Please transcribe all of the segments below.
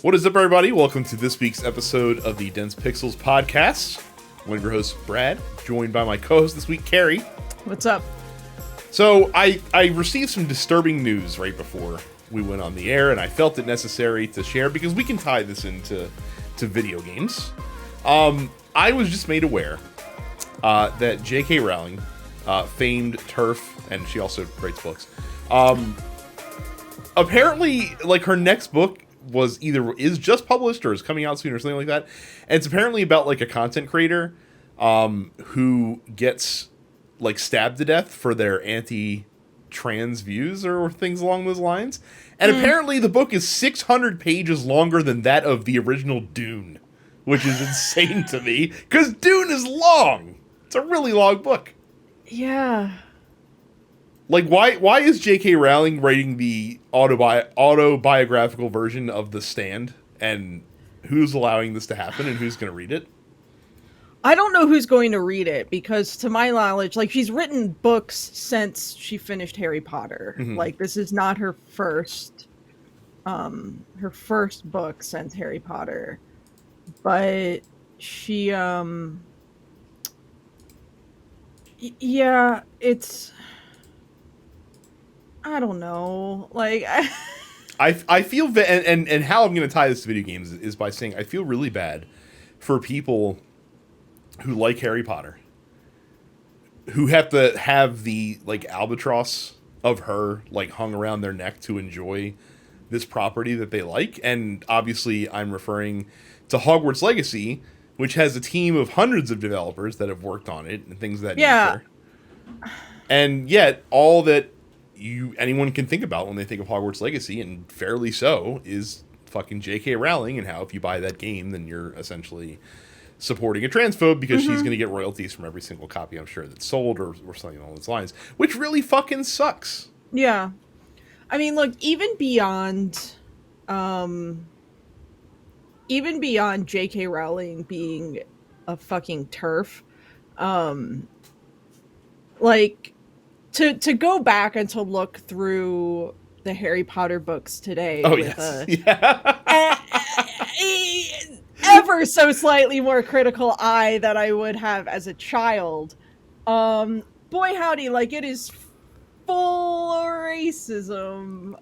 What is up, everybody? Welcome to this week's episode of the Dense Pixels podcast. One of your hosts, Brad, joined by my co-host this week, Carrie. What's up? So I received some disturbing news right before we went on the air, and I felt it necessary to share because we can tie this into video games. I was just made aware that J.K. Rowling, famed TERF, and she also writes books, apparently, like, her next book is just published or is coming out soon or something like that. And it's apparently about like a content creator who gets like stabbed to death for their anti-trans views or things along those lines. And apparently the book is 600 pages longer than that of the original Dune, which is insane to me because Dune is long. It's a really long book. Yeah. Like, why is J.K. Rowling writing the autobiographical version of The Stand, and who's allowing this to happen, and who's going to read it? I don't know who's going to read it, because to my knowledge, like, she's written books since she finished Harry Potter. Mm-hmm. Like, this is not her first book since Harry Potter. But she, yeah, it's... I don't know. Like, I feel and how I'm going to tie this to video games is by saying I feel really bad for people who like Harry Potter, who have to have the like albatross of her like hung around their neck to enjoy this property that they like. And obviously, I'm referring to Hogwarts Legacy, which has a team of hundreds of developers that have worked on it and things of that nature. And yet, all that anyone can think about when they think of Hogwarts Legacy, and fairly so, is fucking J.K. Rowling, and how if you buy that game, then you're essentially supporting a transphobe because she's going to get royalties from every single copy, I'm sure, that's sold or something along those lines, which really fucking sucks. Yeah. I mean, look, even beyond J.K. Rowling being a fucking TERF, like... To go back and to look through the Harry Potter books today ever so slightly more critical eye than I would have as a child, boy howdy, like, it is full racism.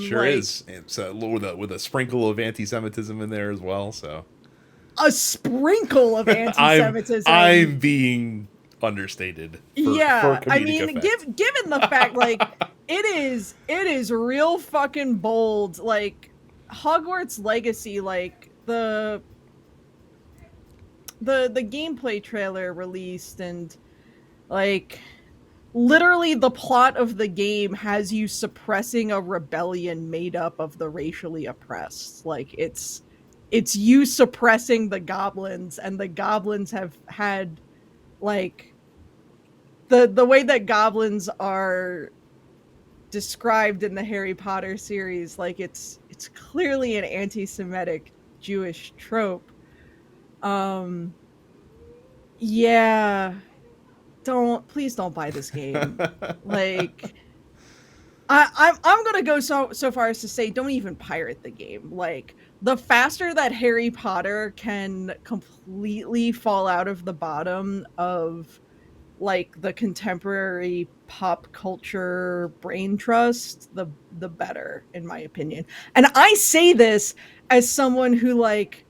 Sure, like, is. It's with a sprinkle of anti-Semitism in there as well. So a sprinkle of anti-Semitism. I'm being understated. I mean, given the fact, like, it is real fucking bold. Like, Hogwarts Legacy, like, the gameplay trailer released, and like, literally the plot of the game has you suppressing a rebellion made up of the racially oppressed. Like, it's you suppressing the goblins, and the goblins have had, like, the way that goblins are described in the Harry Potter series, like, it's clearly an anti-Semitic Jewish trope. Yeah, please don't buy this game. Like, I'm gonna go so far as to say, don't even pirate the game. Like, the faster that Harry Potter can completely fall out of the bottom of, like, the contemporary pop culture brain trust, the better, in my opinion. And I say this as someone who, like,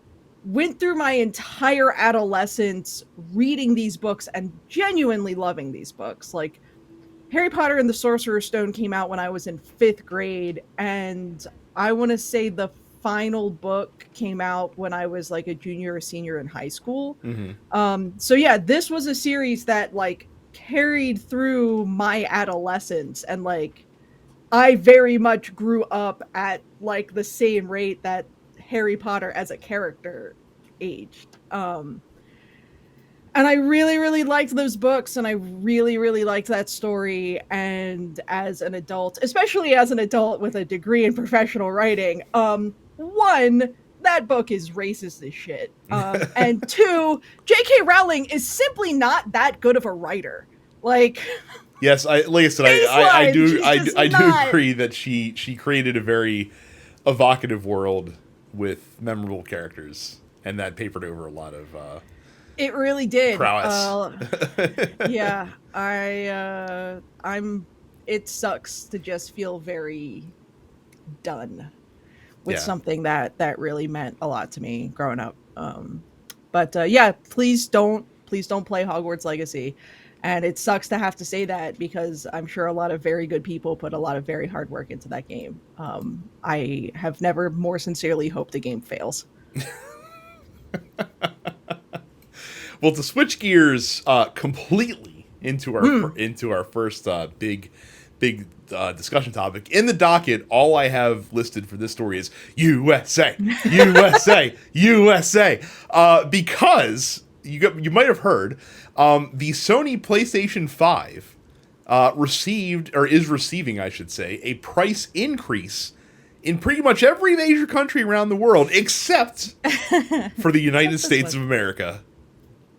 went through my entire adolescence reading these books and genuinely loving these books. Like, Harry Potter and the Sorcerer's Stone came out when I was in 5th grade, and I want to say the final book came out when I was like a junior or senior in high school. So yeah, this was a series that, like, carried through my adolescence, and, like, I very much grew up at, like, the same rate that Harry Potter as a character aged. And I really, really liked those books, and I really, really liked that story. And as an adult, especially as an adult with a degree in professional writing, one, that book is racist as shit. And two, J.K. Rowling is simply not that good of a writer. Like, yes, like I said, I do agree that she created a very evocative world with memorable characters, and that papered over a lot of It really did. prowess. Yeah, I'm. It sucks to just feel very done with Yeah. something that really meant a lot to me growing up. But yeah, please don't play Hogwarts Legacy. And it sucks to have to say that because I'm sure a lot of very good people put a lot of very hard work into that game. I have never more sincerely hoped the game fails. Well, to switch gears completely into our first big discussion topic in the docket, all I have listed for this story is USA, USA, USA, because you might have heard the Sony PlayStation 5 received, or is receiving, I should say, a price increase in pretty much every major country around the world except for the United States of America,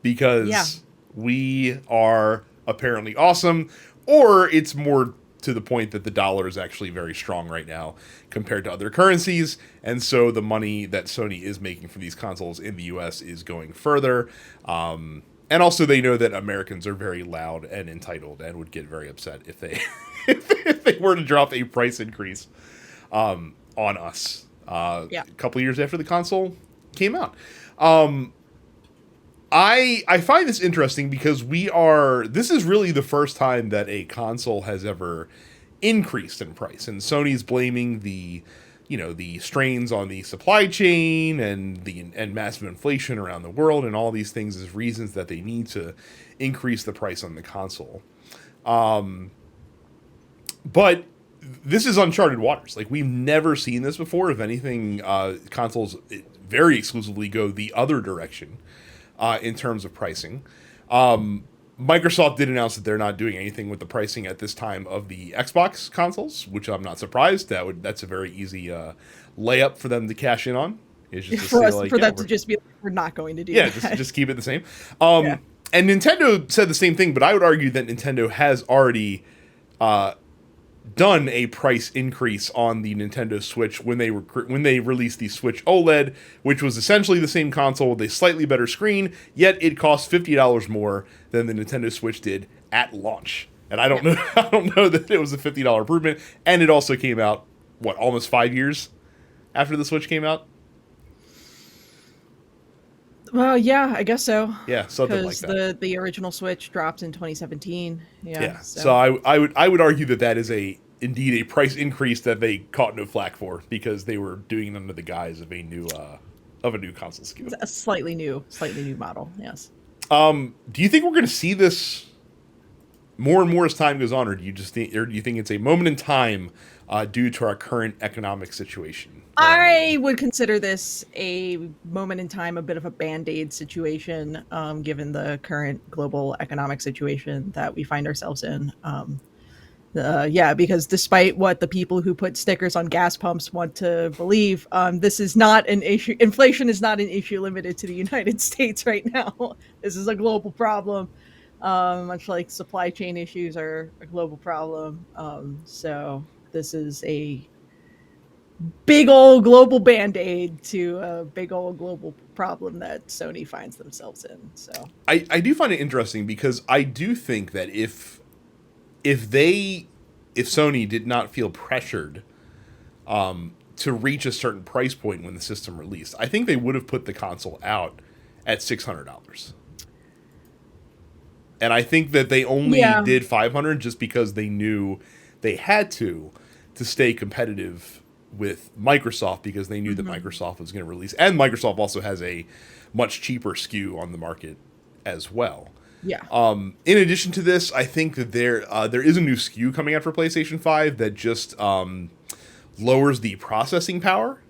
because we are apparently awesome, or it's more to the point that the dollar is actually very strong right now compared to other currencies, and so the money that Sony is making for these consoles in the US is going further. And also they know that Americans are very loud and entitled and would get very upset if they if they were to drop a price increase on us a couple years after the console came out. I find this interesting because this is really the first time that a console has ever increased in price, and Sony's blaming the strains on the supply chain and massive inflation around the world and all these things as reasons that they need to increase the price on the console. But this is uncharted waters. Like, we've never seen this before. If anything, consoles very exclusively go the other direction in terms of pricing. Microsoft did announce that they're not doing anything with the pricing at this time of the Xbox consoles, which I'm not surprised. That's a very easy layup for them to cash in on. Is just for them to just be like, we're not going to do that. Just keep it the same. And Nintendo said the same thing, but I would argue that Nintendo has already done a price increase on the Nintendo Switch when they released the Switch OLED, which was essentially the same console with a slightly better screen, yet it cost $50 more than the Nintendo Switch did at launch. And I don't know that it was a $50 improvement, and it also came out almost 5 years after the Switch came out. Well, yeah, I guess so. Yeah, something like that. Because the original Switch dropped in 2017. Yeah. So I would argue that is indeed a price increase that they caught no flack for, because they were doing it under the guise of a new console SKU. A slightly new model. Yes. Do you think we're going to see this more and more as time goes on, or do you think it's a moment in time due to our current economic situation? I would consider this a moment in time, a bit of a Band-Aid situation, given the current global economic situation that we find ourselves in. Because despite what the people who put stickers on gas pumps want to believe, this is not an issue. Inflation is not an issue limited to the United States right now. This is a global problem, much like supply chain issues are a global problem. So this is a big old global Band-Aid to a big old global problem that Sony finds themselves in. So I do find it interesting, because I do think that if Sony did not feel pressured to reach a certain price point when the system released, I think they would have put the console out at $600. And I think that they only did $500 just because they knew they had to stay competitive with Microsoft, because they knew that Microsoft was going to release, and Microsoft also has a much cheaper SKU on the market as well. Yeah. In addition to this, I think that there is a new SKU coming out for PlayStation 5 that just lowers the processing power.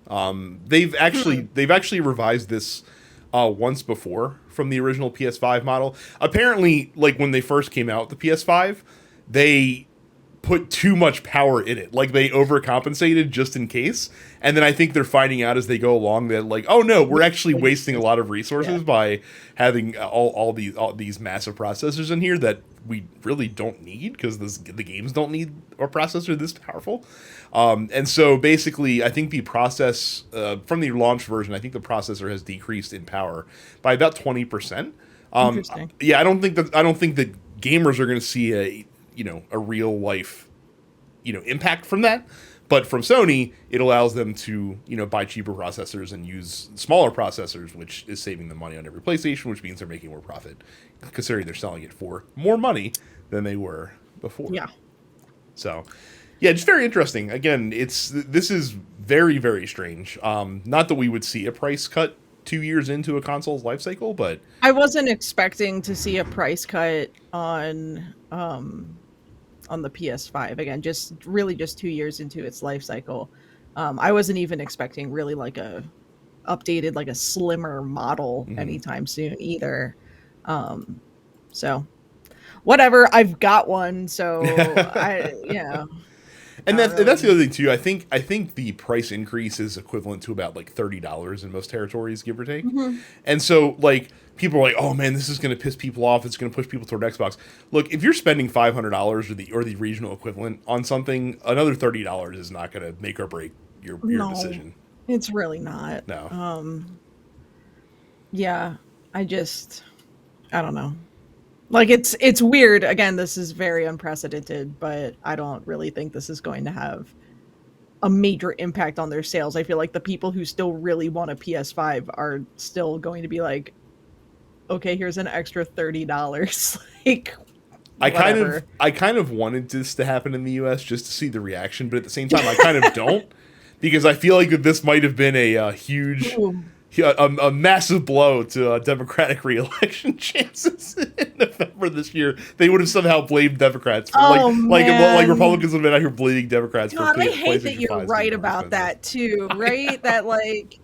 They've actually revised this once before from the original PS5 model. Apparently, like when they first came out with the PS5, they put too much power in it. Like they overcompensated just in case. And then I think they're finding out as they go along that like, oh no, we're actually wasting a lot of resources by having all these massive processors in here that we really don't need because the games don't need a processor this powerful. And so basically, I think the process from the launch version, I think the processor has decreased in power by about 20%. Interesting. Yeah, I don't think that gamers are going to see a real life impact from that. But from Sony, it allows them to buy cheaper processors and use smaller processors, which is saving them money on every PlayStation, which means they're making more profit, considering they're selling it for more money than they were before. Yeah. So, yeah, just very interesting. Again, this is very, very strange. Not that we would see a price cut 2 years into a console's life cycle, but I wasn't expecting to see a price cut on the PS5. Again, just 2 years into its life cycle. I wasn't even expecting really like a updated, like a slimmer model anytime soon either. So whatever, I've got one, so and that's the other thing too. I think the price increase is equivalent to about like $30 in most territories, give or take. And so like people are like, oh man, this is going to piss people off. It's going to push people toward Xbox. Look, if you're spending $500 or the regional equivalent on something, another $30 is not going to make or break your decision. It's really not. No. Yeah, I don't know. Like it's weird. Again, this is very unprecedented, but I don't really think this is going to have a major impact on their sales. I feel like the people who still really want a PS5 are still going to be like, okay, here's an extra $30. Like, whatever. I kind of wanted this to happen in the US just to see the reaction, but at the same time, I kind of don't, because I feel like that this might have been a huge, a massive blow to Democratic re-election chances in November this year. They would have somehow blamed Democrats for like Republicans have been out here blaming Democrats God, for. I hate that you're right about that too, right? That like.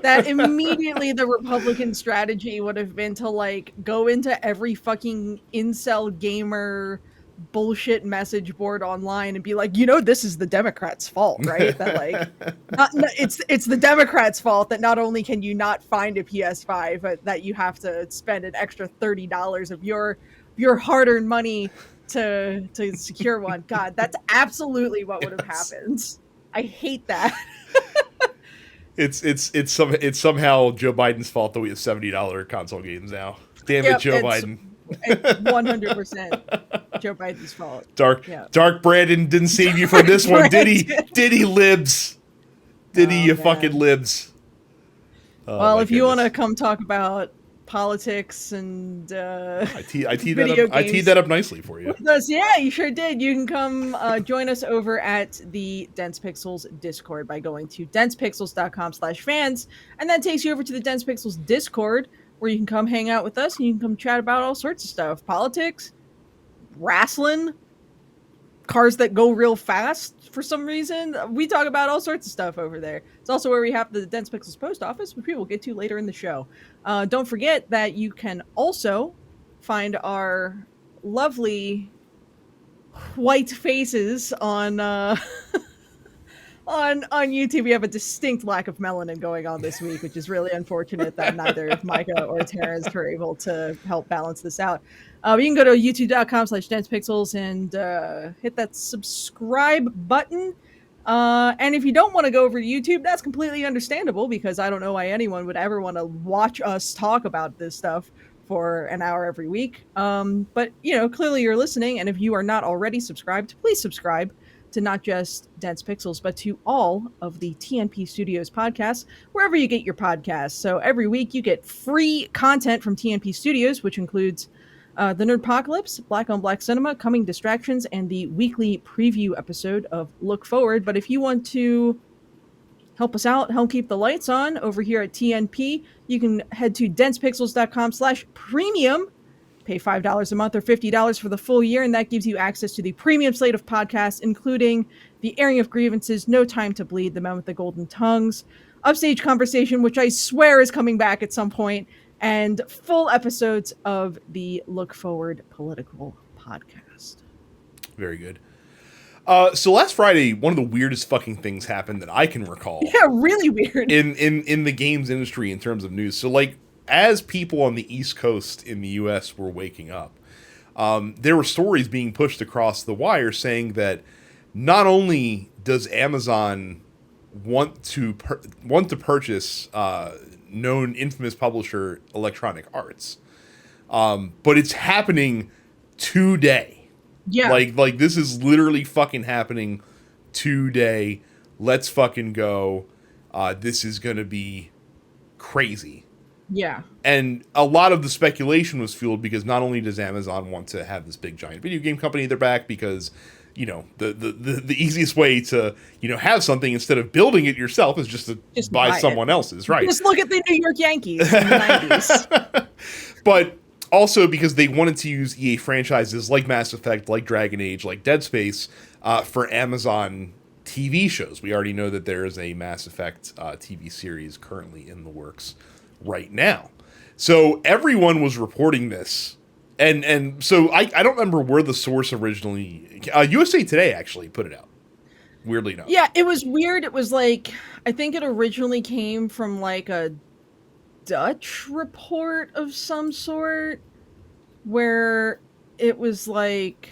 That immediately the Republican strategy would have been to like go into every fucking incel gamer bullshit message board online and be like, this is the Democrats' fault, right? That like, it's the Democrats' fault that not only can you not find a PS5, but that you have to spend an extra $30 of your hard-earned money to secure one. God, that's absolutely what would have happened. I hate that. It's somehow Joe Biden's fault that we have $70 console games now. Damn it, Joe Biden. 100% Joe Biden's fault. Dark Brandon didn't save you from this one, did he? Did he, libs? Did he, you fucking libs? Well, if you want to come talk about politics and I teed that up nicely for you. Yeah, you sure did. You can come join us over at the Dense Pixels Discord by going to densepixels.com/fans, and that takes you over to the Dense Pixels Discord, where you can come hang out with us and you can come chat about all sorts of stuff: politics, wrestling, cars that go real fast for some reason. We talk about all sorts of stuff over there. It's also where we have the Dense Pixels post office, which we will get to later in the show. Don't forget that you can also find our lovely white faces on on YouTube. We have a distinct lack of melanin going on this week, which is really unfortunate that neither Micah or Terrence were able to help balance this out. You can go to youtube.com/densepixels and hit that subscribe button. And if you don't want to go over to YouTube, that's completely understandable, because I don't know why anyone would ever want to watch us talk about this stuff for an hour every week. But, clearly you're listening, and if you are not already subscribed, please subscribe to not just Dense Pixels, but to all of the TNP Studios podcasts, wherever you get your podcasts. So every week you get free content from TNP Studios, which includes the Nerdpocalypse, Black on Black Cinema, Coming Distractions, and the weekly preview episode of Look Forward. But if you want to help us out, help keep the lights on over here at TNP, you can head to densepixels.com/premium. Pay $5 a month or $50 for the full year, and that gives you access to the premium slate of podcasts, including The Airing of Grievances, No Time to Bleed, The Man with the Golden Tongues, Upstage Conversation, which I swear is coming back at some point, and full episodes of the Look Forward Political Podcast. Very good. So last Friday, one of the weirdest fucking things happened that I can recall Yeah, really weird. in the games industry in terms of news. So like, as people on the East Coast in the U.S. were waking up, there were stories being pushed across the wire saying that not only does Amazon want to purchase known infamous publisher Electronic Arts, but it's happening today. Yeah. Like this is literally fucking happening today. Let's fucking go. This is gonna be crazy. Yeah. And a lot of the speculation was fueled because not only does Amazon want to have this big giant video game company at their back, because the easiest way to have something instead of building it yourself is just to buy someone else's, right? Just look at the New York Yankees in the 90s. But also because they wanted to use EA franchises like Mass Effect, like Dragon Age, like Dead Space for Amazon TV shows. We already know that there is a Mass Effect TV series currently in the works right now. So everyone was reporting this. And so I don't remember where the source originally... USA Today actually put it out. Weirdly enough. Yeah, it was weird. It was like... I think it originally came from like a Dutch report of some sort, where it was like,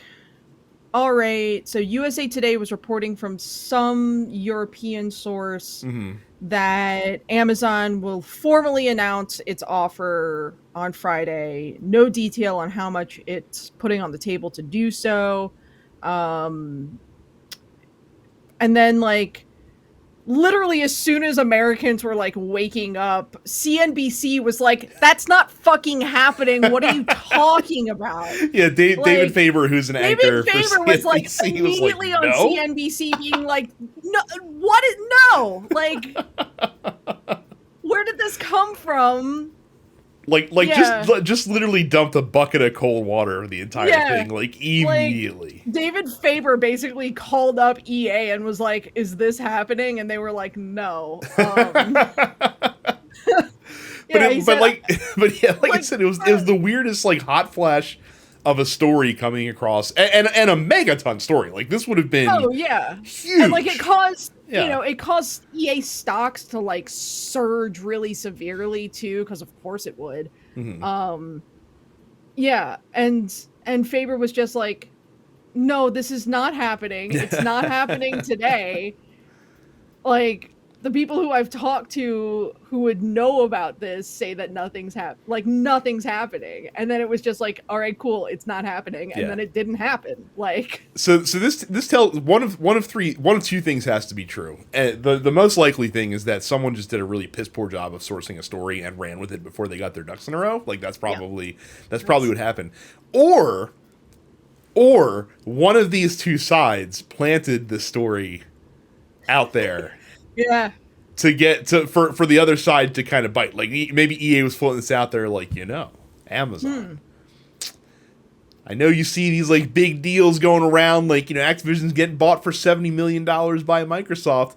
all right, so USA Today was reporting from some European source that Amazon will formally announce its offer on Friday. No detail on how much it's putting on the table to do so. And then, like, literally as soon as Americans were like waking up, CNBC was like, that's not fucking happening. What are you talking about? Yeah, David Faber, who's an anchor for CNBC, CNBC, was like immediately was like, on no? CNBC being like, no, what is, no, like, where did this come from? Like just literally dumped a bucket of cold water over the entire thing, like immediately. Like, David Faber basically called up EA and was like, "Is this happening?" And they were like, "No." But like I said, it was the weirdest like hot flash of a story coming across, and a megaton story. Like this would have been huge, and like it caused it caused EA stocks to like surge really severely too, because of course it would. And Faber was just like, no, this is not happening. It's not happening today. Like, the people who I've talked to who would know about this say that nothing's happening. And then it was just like, all right, cool, it's not happening. And then it didn't happen. Like, so this tells one of two things has to be true. The most likely thing is that someone just did a really piss poor job of sourcing a story and ran with it before they got their ducks in a row. Like that's probably what happened. Or one of these two sides planted the story out there. Yeah. To get for the other side to kind of bite. Like maybe EA was floating this out there, like, Amazon. I know you see these like big deals going around, like, Activision's getting bought for $70 million by Microsoft.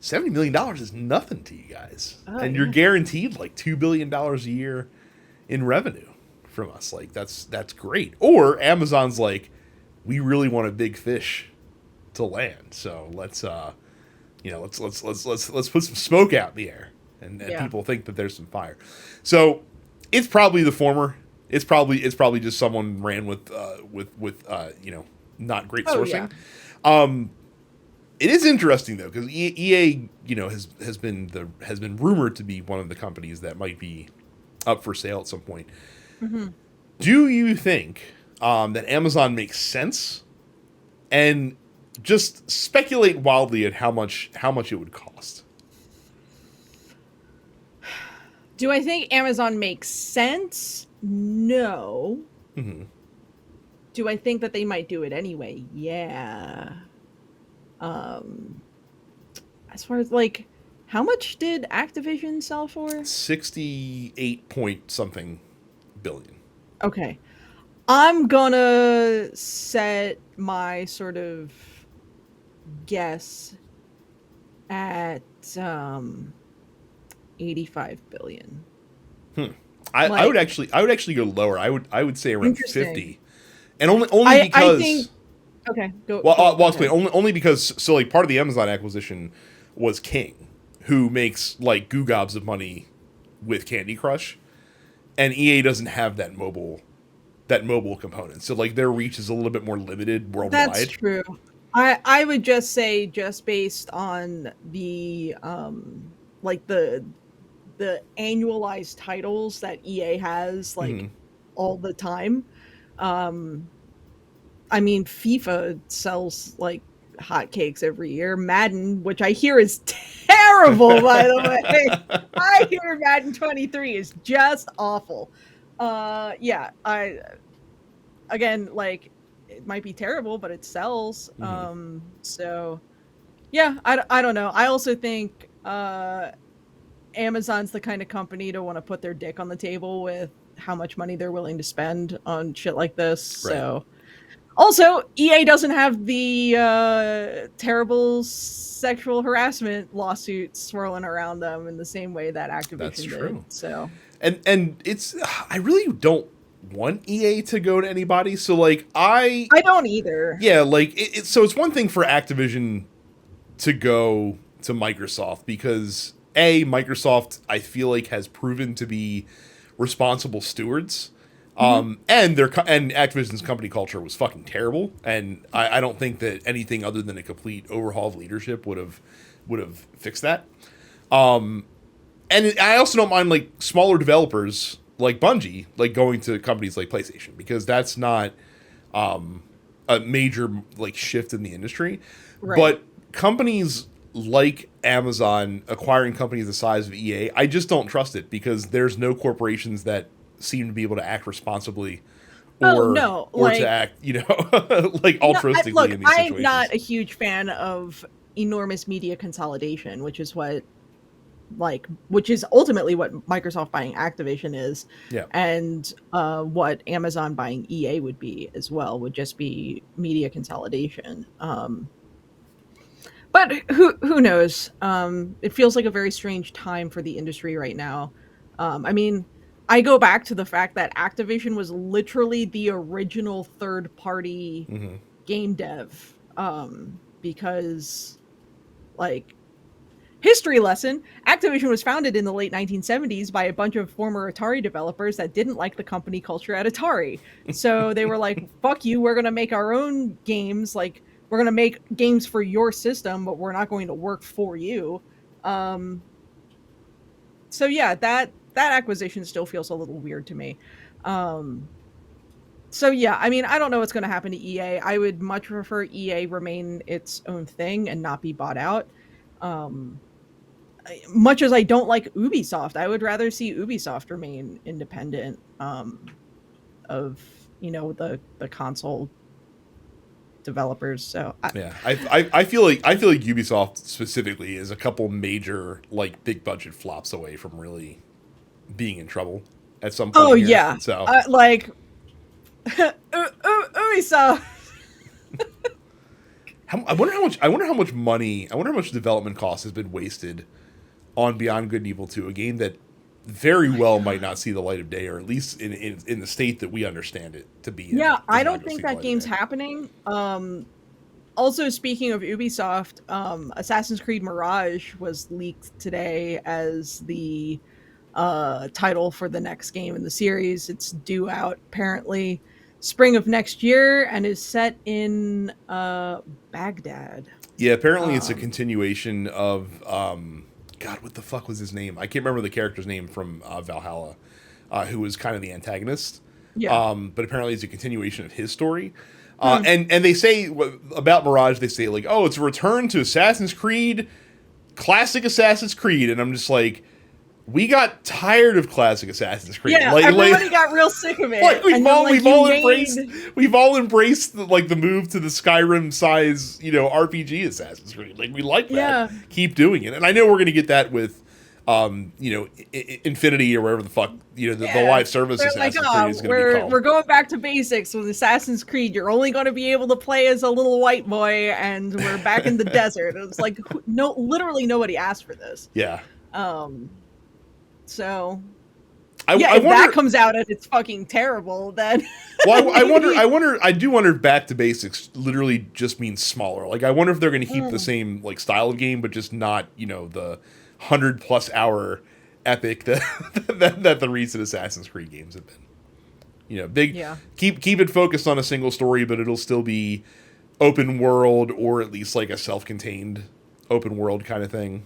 $70 million is nothing to you guys. And you're guaranteed like $2 billion a year in revenue from us. Like that's great. Or Amazon's like, we really want a big fish to land. So let's let's put some smoke out in the air, and people think that there's some fire. So it's probably the former. It's probably just someone ran with not great sourcing. It is interesting though, because EA has been rumored to be one of the companies that might be up for sale at some point. Do you think that Amazon makes sense? And just speculate wildly at how much it would cost. Do I think Amazon makes sense? No. Do I think that they might do it anyway? Yeah. As far as like, how much did Activision sell for? 68 point something billion. Okay. I'm gonna set my sort of guess at 85 billion. I would actually go lower. I would say around 50. And only because Okay, Well, go I'll explain. ahead. Only because so like part of the Amazon acquisition was King, who makes like goo gobs of money with Candy Crush, and EA doesn't have that mobile component. So like their reach is a little bit more limited That's worldwide. true. I would just say, just based on the like the annualized titles that EA has like Hmm. all the time. Um I mean, FIFA sells like hotcakes every year. Madden, which I hear is terrible, by the way. I hear Madden 23 is just awful. Yeah, I again, like, it might be terrible, but it sells. Hmm. So yeah, I don't know. I also think Amazon's the kind of company to want to put their dick on the table with how much money they're willing to spend on shit like this. Right. So also, EA doesn't have the terrible sexual harassment lawsuits swirling around them in the same way that That's Activision did. true. So And it's I really don't want EA to go to anybody. So like I don't either. yeah, like so it's one thing for Activision to go to Microsoft because Microsoft I feel like has proven to be responsible stewards. Hmm. And and Activision's company culture was fucking terrible, and I don't think that anything other than a complete overhaul of leadership would have fixed that. And I also don't mind like smaller developers like Bungie like going to companies like PlayStation because that's not a major like shift in the industry. Right. But companies like Amazon acquiring companies the size of EA, I just don't trust it because there's no corporations that seem to be able to act responsibly Oh no, or to like, act, like no. altruistically Look, in these I'm situations. not a huge fan of enormous media consolidation, which is ultimately what Microsoft buying Activision is, Yeah. and what Amazon buying EA would be as well, would just be media consolidation. But who knows? It feels like a very strange time for the industry right now. I mean, I go back to the fact that Activision was literally the original third party Hmm. game dev, because, like, history lesson, Activision was founded in the late 1970s by a bunch of former Atari developers that didn't like the company culture at Atari. So they were like, fuck you, we're going to make our own games. Like, we're going to make games for your system, but we're not going to work for you. Um, so yeah, that acquisition still feels a little weird to me. Um, so yeah, I mean, I don't know what's going to happen to EA. I would much prefer EA remain its own thing and not be bought out. Um, much as I don't like Ubisoft, I would rather see Ubisoft remain independent, of, the console developers. So Yeah, I feel like Ubisoft specifically is a couple major like big budget flops away from really being in trouble at some oh point here. yeah, So like Ubisoft. I wonder how much money I wonder how much development cost has been wasted on Beyond Good and Evil 2, a game that very My well might God. not see the light of day, or at least in the state that we understand it to be in, Yeah, I is not don't going to see think the that light of game's day. happening. Also, speaking of Ubisoft, Assassin's Creed Mirage was leaked today as the title for the next game in the series. It's due out apparently spring of next year and is set in Baghdad. Yeah, apparently it's a Um, continuation of God, what the fuck was his name? I can't remember the character's name from Valhalla, who was kind of the antagonist. yeah. But apparently it's a continuation of his story. Hmm. And they say about Mirage, they say like, oh, it's a return to Assassin's Creed, classic Assassin's Creed, and I'm just like, we got tired of classic Assassin's Creed. Yeah, everybody got real sick of it, Like and then like you made we've all embraced like the move to the Skyrim size RPG Assassin's Creed. Like we like that. yeah. Keep doing it, and I know we're gonna get that with Infinity or wherever the fuck the Yeah, live service they're like, Assassin's Creed oh, is gonna be we're called. going back to basics with Assassin's Creed. You're only going to be able to play as a little white boy, and we're back in the desert. It's like, no, literally nobody asked for this. Yeah. Um, so Yeah, I if wonder. that comes out and it's fucking terrible, then Well, maybe. I do wonder if back to basics literally just means smaller. Like, I wonder if they're going to keep the Mm, same like style of game, but just not, the 100+ hour epic that that the recent Assassin's Creed games have been. Big yeah. keep it focused on a single story, but it'll still be open world or at least like a self-contained open world kind of thing,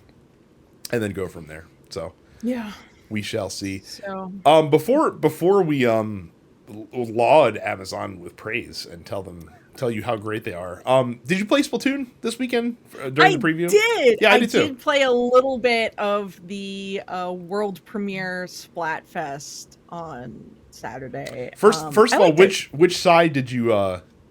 and then go from there. So Yeah. we shall see. So Before we laud Amazon with praise and tell you how great they are. Did you play Splatoon this weekend during the I preview? did. Yeah, I I did too. did play a little bit of the world premiere Splatfest on Saturday. First I of all, liked it. which side did you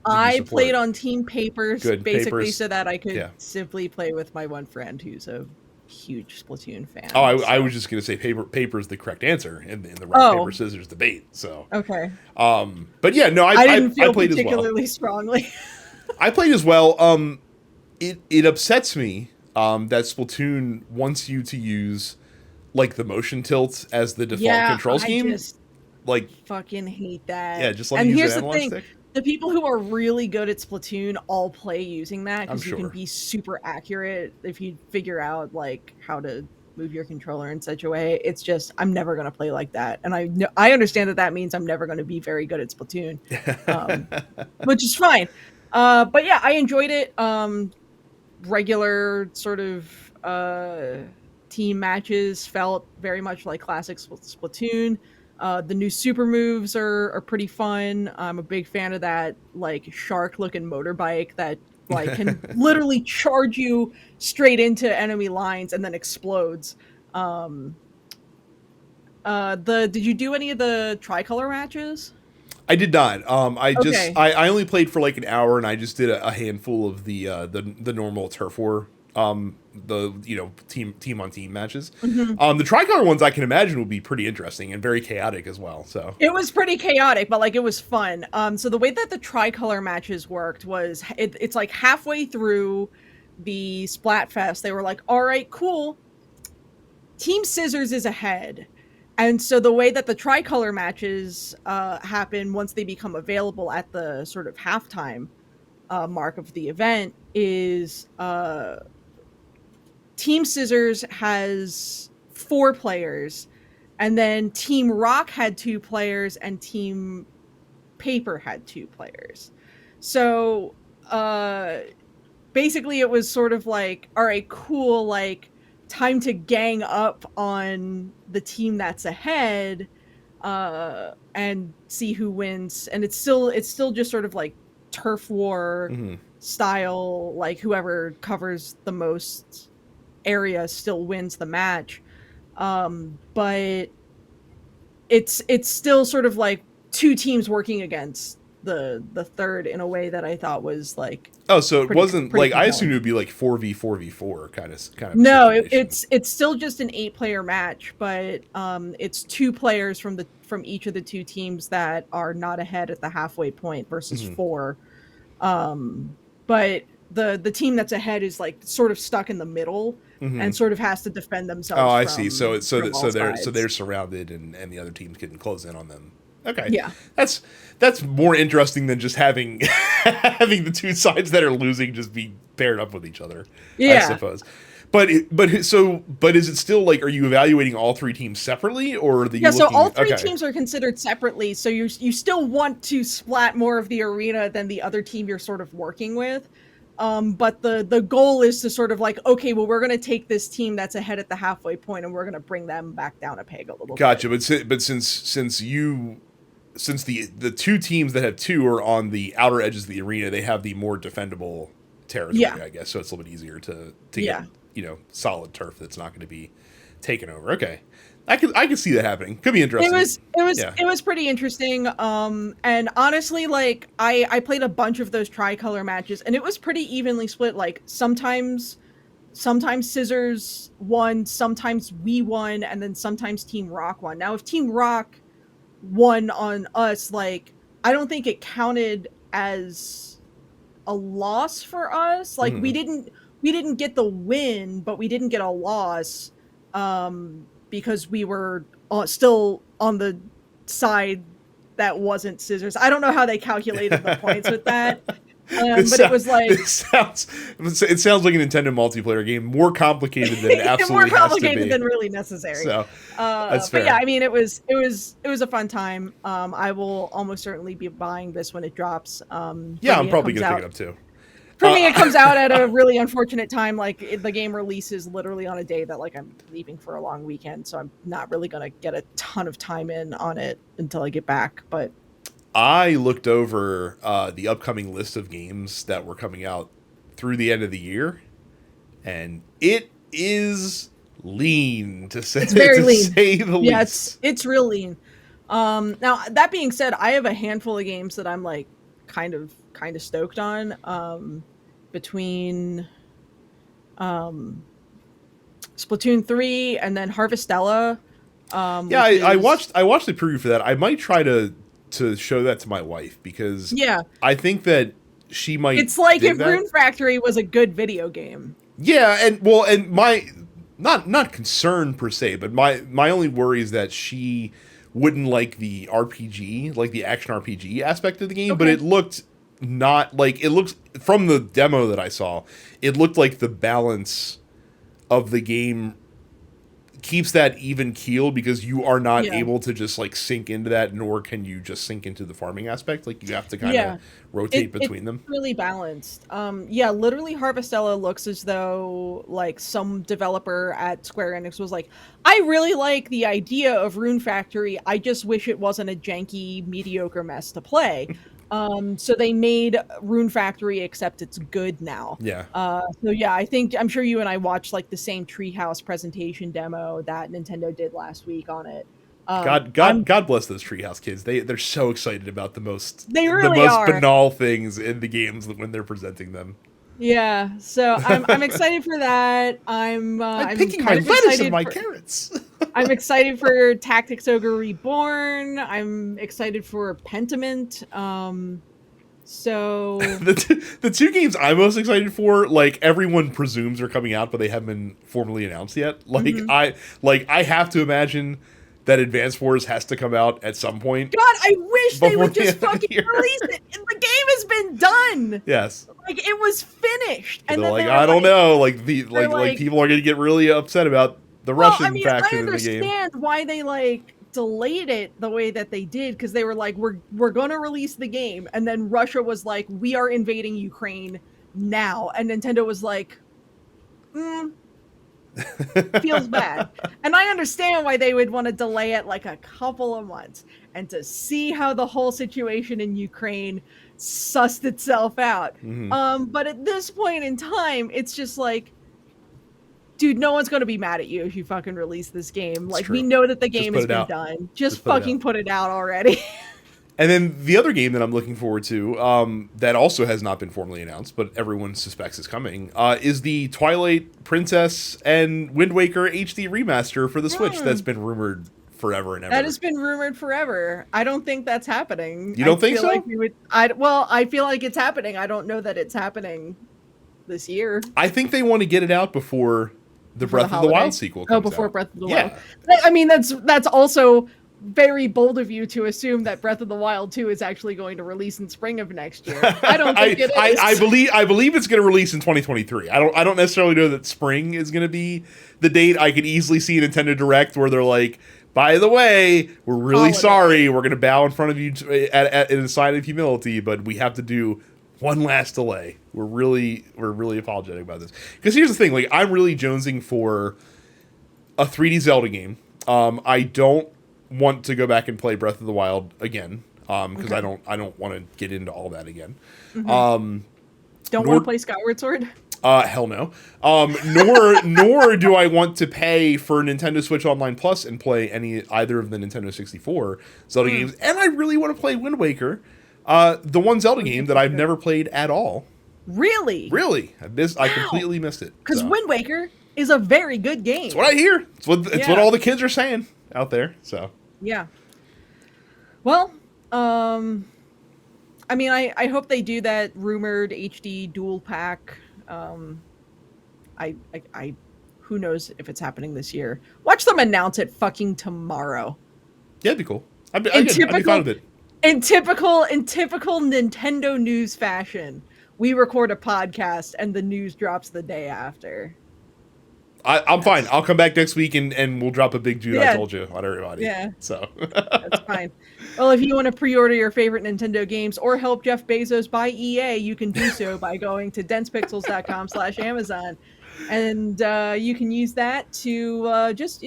I played support? on Team Papers Good basically papers. so that I could Yeah. simply play with my one friend who's a huge Splatoon Oh, fan. I So. was just gonna say paper is the correct answer in the rock paper Oh, scissors debate. So, okay. but yeah, no, I didn't I feel played as well. particularly strongly. I played as well. It upsets me that Splatoon wants you to use like the motion tilt as the default Yeah, control I scheme. just Like, fucking hate that. yeah, just let me And use an here's the analog thing, stick. the people who are really good at Splatoon all play using that I'm because you can sure. be super accurate if you figure out like how to move your controller in such a way. It's just I'm never gonna play like that, and I understand that means I'm never gonna be very good at Splatoon, um, which is fine. But yeah, I enjoyed it. Regular sort of team matches felt very much like classic Splatoon. The new super moves are pretty fun. I'm a big fan of that like shark looking motorbike that like can literally charge you straight into enemy lines and then explodes. Um, the did you do any of the tricolor matches? I did not. Okay. I only played for like an hour, and I just did a handful of the normal turf war, the team on team matches. Mhm. The tricolor ones I can imagine will be pretty interesting and very chaotic as well. So It was pretty chaotic, but like it was fun. So the way that the tricolor matches worked was it's like halfway through the Splatfest, they were like, "All right, cool. Team Scissors is ahead." And so the way that the tricolor matches happen once they become available at the sort of halftime mark of the event is Team Scissors has 4 players, and then Team Rock had 2 players, and Team Paper had 2 players. So basically, it was sort of like, all right, cool, like time to gang up on the team that's ahead and see who wins. And it's still just sort of like turf war mhm. style, like whoever covers the most area still wins the match. But it's still sort of like 2 teams working against the third in a way that I thought was like Oh, so it pretty wasn't pretty like I assumed compelling. it would be like 4v4v4 kind of a No, situation. it's still just an 8-player match, but it's 2 players from each of the 2 teams that are not ahead at the halfway point versus Hmm. 4. But the team that's ahead is like sort of stuck in the middle Hmm. and sort of has to defend Oh, themselves I see. So from it's so that all so sides. they're surrounded, and the other teams can close in on them. Okay, Yeah. that's more interesting than just having having the two sides that are losing just be paired up with each other, I Yeah. suppose. But is it still like, are you evaluating all 3 teams separately, or are Yeah, you so looking all at, three okay? teams are considered separately. So you still want to splat more of the arena than the other team you're sort of working with. But the goal is to sort of like, okay, well, we're gonna take this team that's ahead at the halfway point and we're gonna bring them back down a peg a little bit. Gotcha. But since the 2 teams that have 2 are on the outer edges of the arena, they have the more defendable Yeah, territory, I guess. So it's a little bit easier to get yeah. solid turf that's not going to be taken over. Okay, I could see that happening. Could be It interesting. was it was Yeah. it was pretty interesting. And honestly, like I played a bunch of those tricolor matches and it was pretty evenly split. Like sometimes Scissors won, sometimes we won, and then sometimes Team Rock won. Now, if Team Rock won on us, like I don't think it counted as a loss for us. Like Hmm. we didn't get the win, but we didn't get a loss. because we were still on the side that wasn't scissors. I don't know how they calculated the points with that. But it was like it sounds like a Nintendo multiplayer game, more complicated than it absolutely more has to complicated be. than really necessary. So that's fair. But yeah, I mean, it was a fun time. I will almost certainly be buying this when it drops. Yeah, I'm probably gonna pick it up too. For me, it comes out at a really unfortunate time. Like the game releases literally on a day that like I'm leaving for a long weekend, so I'm not really gonna get a ton of time in on it until I get back. But I looked over the upcoming list of games that were coming out through the end of the year, and it is lean to say, it's very lean. Say the least. Yeah, it's real lean. Now that being said, I have a handful of games that I'm like kind of stoked on. Between Splatoon 3 and then Harvestella. Yeah, I watched the preview for that. I might try to show that to my wife because I think that she might. It's like if Rune Factory was a good video game. Yeah, and my not concern per se, but my only worry is that she wouldn't like the RPG, like the action RPG aspect of the game. Okay. But it looked not like it looks from the demo that I saw. It looked like the balance of the game keeps that even keel because you are not able to just like sink into that, nor can you just sink into the farming aspect. Like you have to kind of rotate between them. Really balanced. Literally Harvestella looks as though like some developer at Square Enix was like, I really like the idea of Rune Factory. I just wish it wasn't a janky, mediocre mess to play. So they made Rune Factory, except it's good now. Yeah. I'm sure you and I watched like the same Treehouse presentation demo that Nintendo did last week on it. God bless those Treehouse kids. They're so excited about the most banal things in the games when they're presenting them. Yeah, so I'm excited for that. I'm picking my lettuce and my carrots. I'm excited for Tactics Ogre Reborn. I'm excited for Pentiment. So the two games I'm most excited for, like everyone presumes are coming out, but they haven't been formally announced yet. Like I have to imagine that Advance Wars has to come out at some point. God, I wish they would just fucking release it. The game has been done. Yes. Like it was finished. And then like, I don't know. Like people are gonna get really upset about the Russian faction in the game. I understand why they like delayed it the way that they did, because they were like, we're gonna release the game, and then Russia was like, we are invading Ukraine now, and Nintendo was like, feels bad. And I understand why they would want to delay it like a couple of months and to see how the whole situation in Ukraine sussed itself out. But at this point in time, it's just like, dude, no one's going to be mad at you if you fucking release this game. Like, we know that the game has been done. Just fucking put it out already. And then the other game that I'm looking forward to, that also has not been formally announced, but everyone suspects is coming, is the Twilight Princess and Wind Waker HD remaster for the Switch that's been rumored forever and ever. That has been rumored forever. I don't think that's happening. You don't think so? Like I feel like it's happening. I don't know that it's happening this year. I think they want to get it out before the Breath of the Wild sequel comes out. Before Breath of the Wild. I mean, that's also very bold of you to assume that Breath of the Wild 2 is actually going to release in spring of next year. I don't think it is. I believe it's going to release in 2023. I don't necessarily know that spring is going to be the date. I could easily see a Nintendo Direct where they're like, by the way, we're really sorry. We're going to bow in front of you in a sign of humility, but we have to do one last delay. We're really apologetic about this. Because here's the thing, like I'm really jonesing for a 3D Zelda game. I don't want to go back and play Breath of the Wild again because I don't want to get into all that again. Don't want to play Skyward Sword? Hell no. Nor do I want to pay for Nintendo Switch Online Plus and play either of the Nintendo 64 Zelda games. And I really want to play Wind Waker, the one Zelda game that I've never played at all. Really? Really. I completely missed it. Because Wind Waker is a very good game. That's what I hear. It's what all the kids are saying out there. So yeah. Well, I mean, I hope they do that rumored HD dual pack. I who knows if it's happening this year. Watch them announce it fucking tomorrow. Yeah, it'd be cool. I'd be fine with it. In typical Nintendo news fashion, we record a podcast and the news drops the day after. I'm fine. I'll come back next week and we'll drop a big dude. I told you on everybody. Yeah. So that's fine. Well, if you want to pre-order your favorite Nintendo games or help Jeff Bezos buy EA, you can do so by going to densepixels.com/Amazon. And you can use that to just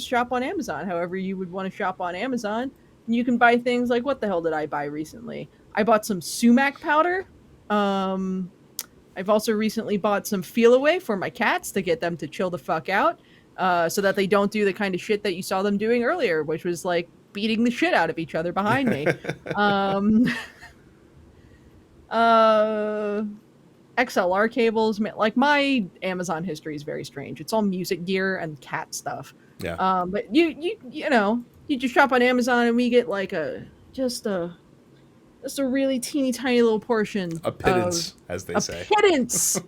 shop on Amazon however you would want to shop on Amazon. And you can buy things like, what the hell did I buy recently? I bought some sumac powder. I've also recently bought some Feel Away for my cats to get them to chill the fuck out, so that they don't do the kind of shit that you saw them doing earlier, which was like beating the shit out of each other behind me. XLR cables. Like, my Amazon history is very strange. It's all music gear and cat stuff. Yeah. But you just shop on Amazon and we get like just a really teeny tiny little portion. A pittance, as they say. A pittance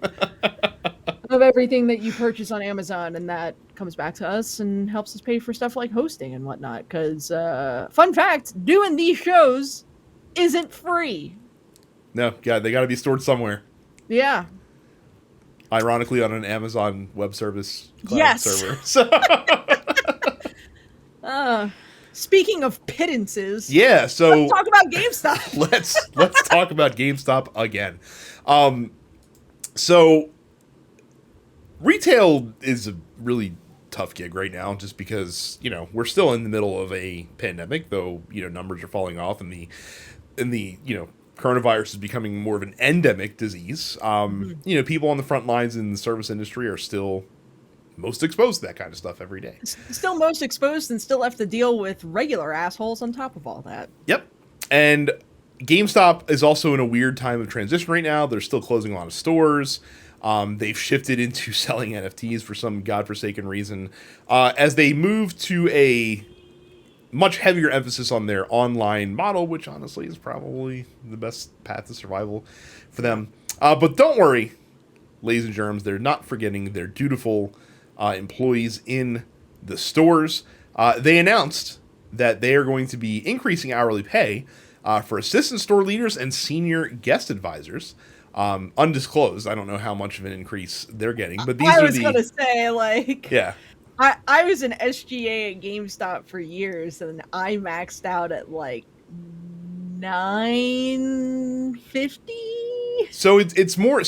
of everything that you purchase on Amazon, and that comes back to us and helps us pay for stuff like hosting and whatnot. Because, fun fact, doing these shows isn't free. No, yeah, they got to be stored somewhere. Yeah. Ironically, on an Amazon Web Service cloud server. So. Speaking of pittances, yeah, so let's talk about GameStop. let's talk about GameStop again. So retail is a really tough gig right now, just because we're still in the middle of a pandemic, though numbers are falling off, and the coronavirus is becoming more of an endemic disease. People on the front lines in the service industry are still most exposed to that kind of stuff every day. Still most exposed and still have to deal with regular assholes on top of all that. Yep. And GameStop is also in a weird time of transition right now. They're still closing a lot of stores. They've shifted into selling NFTs for some godforsaken reason. As they move to a much heavier emphasis on their online model, which honestly is probably the best path to survival for them. But don't worry, ladies and germs, they're not forgetting their dutiful employees in the stores. They announced that they are going to be increasing hourly pay for assistant store leaders and senior guest advisors. Undisclosed. I don't know how much of an increase they're getting, but these are the... I was going to say, like... Yeah. I was an SGA at GameStop for years, and I maxed out at, like, $9.50. So it's more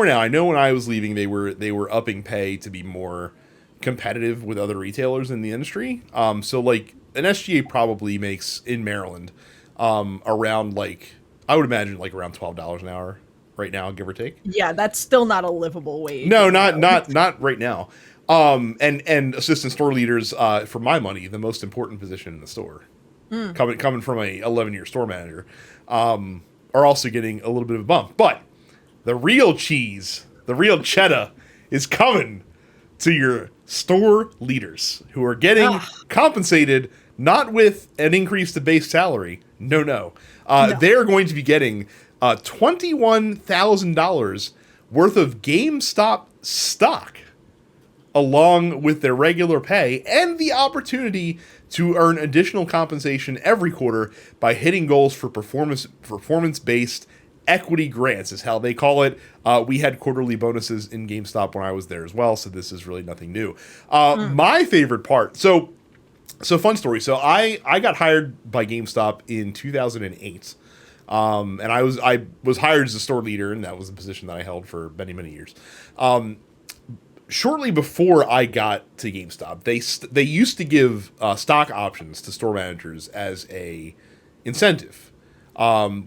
now. I know when I was leaving, they were upping pay to be more competitive with other retailers in the industry. So like an SGA probably makes in Maryland around, like, I would imagine like around $12 an hour right now, give or take. Yeah, that's still not a livable wage. No, not right now. And assistant store leaders, for my money, the most important position in the store, coming from a 11-year store manager, are also getting a little bit of a bump. But the real cheese, the real cheddar, is coming to your store leaders, who are getting compensated not with an increase to base salary. No. They're going to be getting $21,000 worth of GameStop stock, along with their regular pay, and the opportunity to earn additional compensation every quarter by hitting goals for performance-based equity grants, is how they call it. We had quarterly bonuses in GameStop when I was there as well, so this is really nothing new. My favorite part, so fun story. So I got hired by GameStop in 2008. And I was hired as a store leader, and that was a position that I held for many, many years. Shortly before I got to GameStop, they used to give stock options to store managers as a incentive,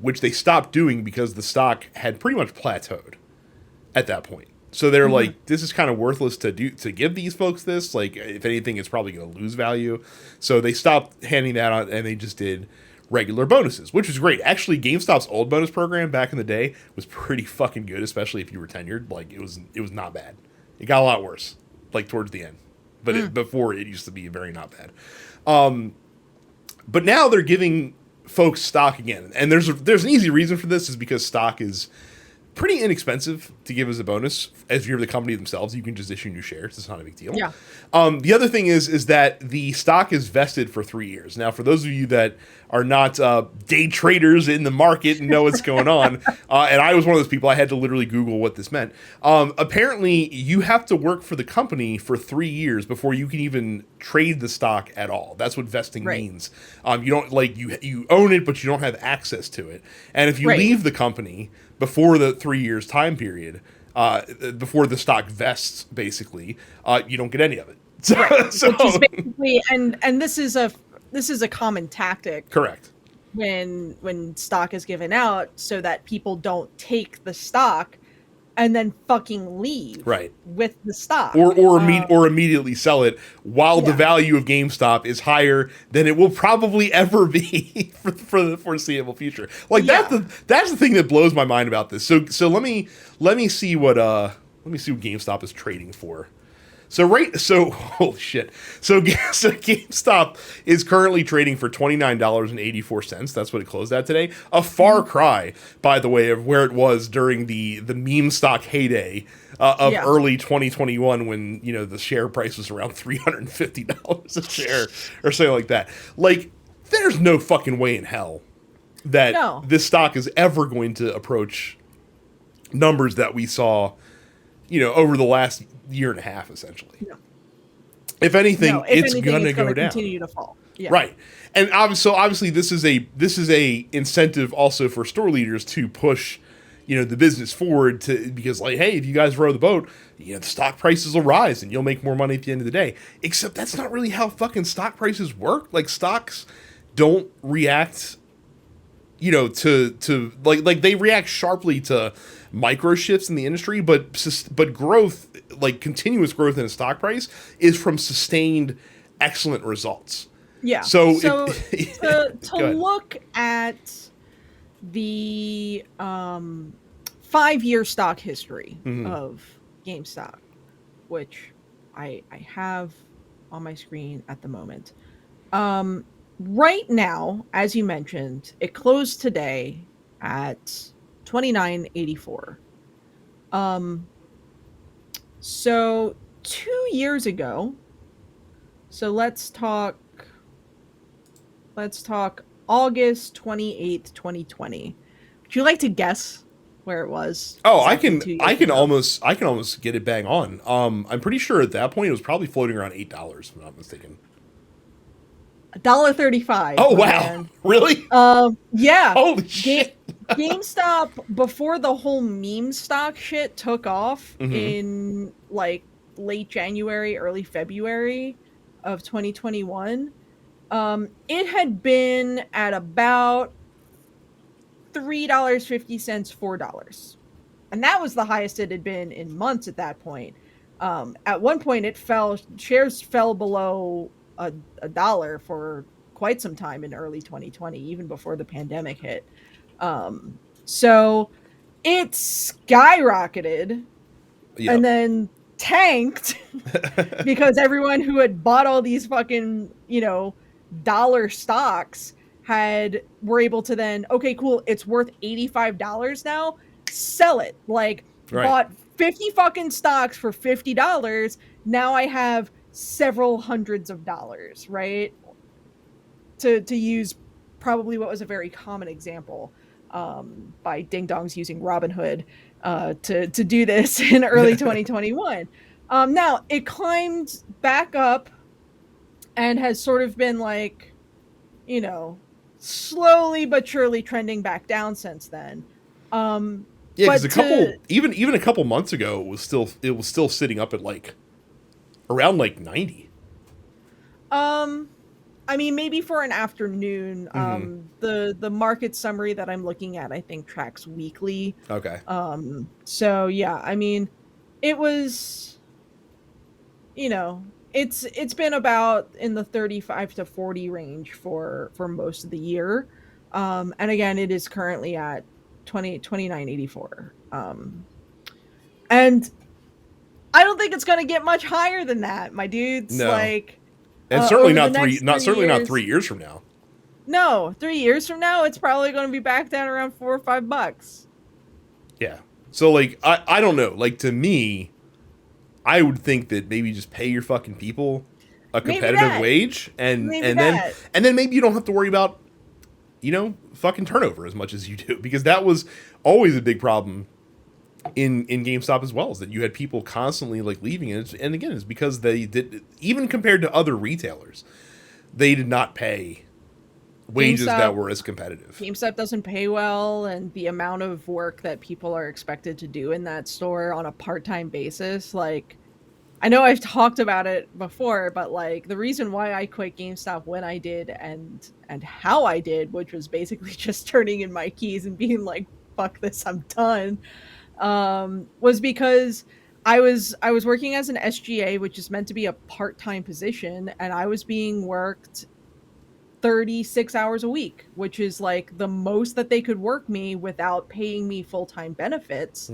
which they stopped doing because the stock had pretty much plateaued at that point. So they're like, this is kind of worthless to give these folks this. Like, if anything, it's probably going to lose value. So they stopped handing that out, and they just did regular bonuses, which was great. Actually, GameStop's old bonus program back in the day was pretty fucking good, especially if you were tenured. Like, it was not bad. It got a lot worse, like, towards the end. But before, it used to be very not bad. But now they're giving folks stock again. And there's an easy reason for this, is because stock is pretty inexpensive to give as a bonus. As you're the company themselves, you can just issue new shares. It's not a big deal. Yeah. The other thing is that the stock is vested for 3 years. Now, for those of you that are not day traders in the market and know what's going on, and I was one of those people, I had to literally Google what this meant. Apparently, you have to work for the company for 3 years before you can even trade the stock at all. That's what vesting means. You don't you own it, but you don't have access to it. And if you leave the company before the 3 years time period, before the stock vests, basically, you don't get any of it. So, Which is basically, and this is a common tactic. Correct. When stock is given out, so that people don't take the stock and then fucking leave with the stock, or immediately sell it while the value of GameStop is higher than it will probably ever be for the foreseeable future. Like that's the thing that blows my mind about this. So let me see what GameStop is trading for. Holy shit. So GameStop is currently trading for $29.84. That's what it closed at today. A far cry, by the way, of where it was during the meme stock heyday of early 2021 when, the share price was around $350 a share or something like that. Like, there's no fucking way in hell that this stock is ever going to approach numbers that we saw, over the last year and a half, essentially. No. If anything, it's going to go down. Continue to fall. Yeah. Right. And obviously this is a incentive also for store leaders to push, the business forward because hey, if you guys row the boat, the stock prices will rise and you'll make more money at the end of the day. Except that's not really how fucking stock prices work. Like, stocks don't react, to like they react sharply to micro shifts in the industry, but growth, like continuous growth in a stock price, is from sustained excellent results. Yeah. So to look at the 5-year stock history of GameStop, which I have on my screen at the moment. Right now, as you mentioned, it closed today at $29.84. So 2 years ago, so let's talk August 28th, 2020. Would you like to guess where it was? Oh, exactly I can almost get it bang on. I'm pretty sure at that point it was probably floating around $8, if I'm not mistaken. $1.35. Oh wow. Man. Really? Yeah. Holy shit. GameStop, before the whole meme stock shit took off in like late January, early February of 2021, it had been at about $3.50, $4. And that was the highest it had been in months at that point. At one point shares fell below a dollar for quite some time in early 2020, even before the pandemic hit. So it skyrocketed and then tanked because everyone who had bought all these fucking, dollar stocks were able to then, okay, cool, it's worth $85 now, sell it. Like, bought 50 fucking stocks for $50. Now I have several hundreds of dollars, right? To use probably what was a very common example by Ding Dongs using Robinhood to do this in early 2021. Now it climbed back up and has sort of been like, slowly but surely trending back down since then. Because even a couple months ago it was still sitting up at like around like 90. I mean, maybe for an afternoon. The market summary that I'm looking at, I think, tracks weekly. Okay. So yeah, I mean, it was, it's been about in the 35 to 40 range for most of the year. And again, it is currently at $29.84. And I don't think it's going to get much higher than that, my dudes. No. Like, and certainly not not 3 years from now. No, 3 years from now, it's probably going to be back down around $4 or $5. Yeah. So like I don't know. Like to me, I would think that maybe just pay your fucking people a Maybe competitive that. wage Maybe then that. maybe you don't have to worry about, you know, fucking turnover as much as you do, because that was always a big problem in GameStop as well, is that you had people constantly like leaving, and again it's because they did, even compared to other retailers, they did not pay wages that GameStop were as competitive. GameStop doesn't pay well, and the amount of work that people are expected to do in that store on a part-time basis, like, I know I've talked about it before, but like the reason why I quit GameStop when I did and how I did, which was basically just turning in my keys and being like, fuck this, I'm done, was because I was working as an SGA, which is meant to be a part-time position, and I was being worked 36 hours a week, which is like the most that they could work me without paying me full-time benefits,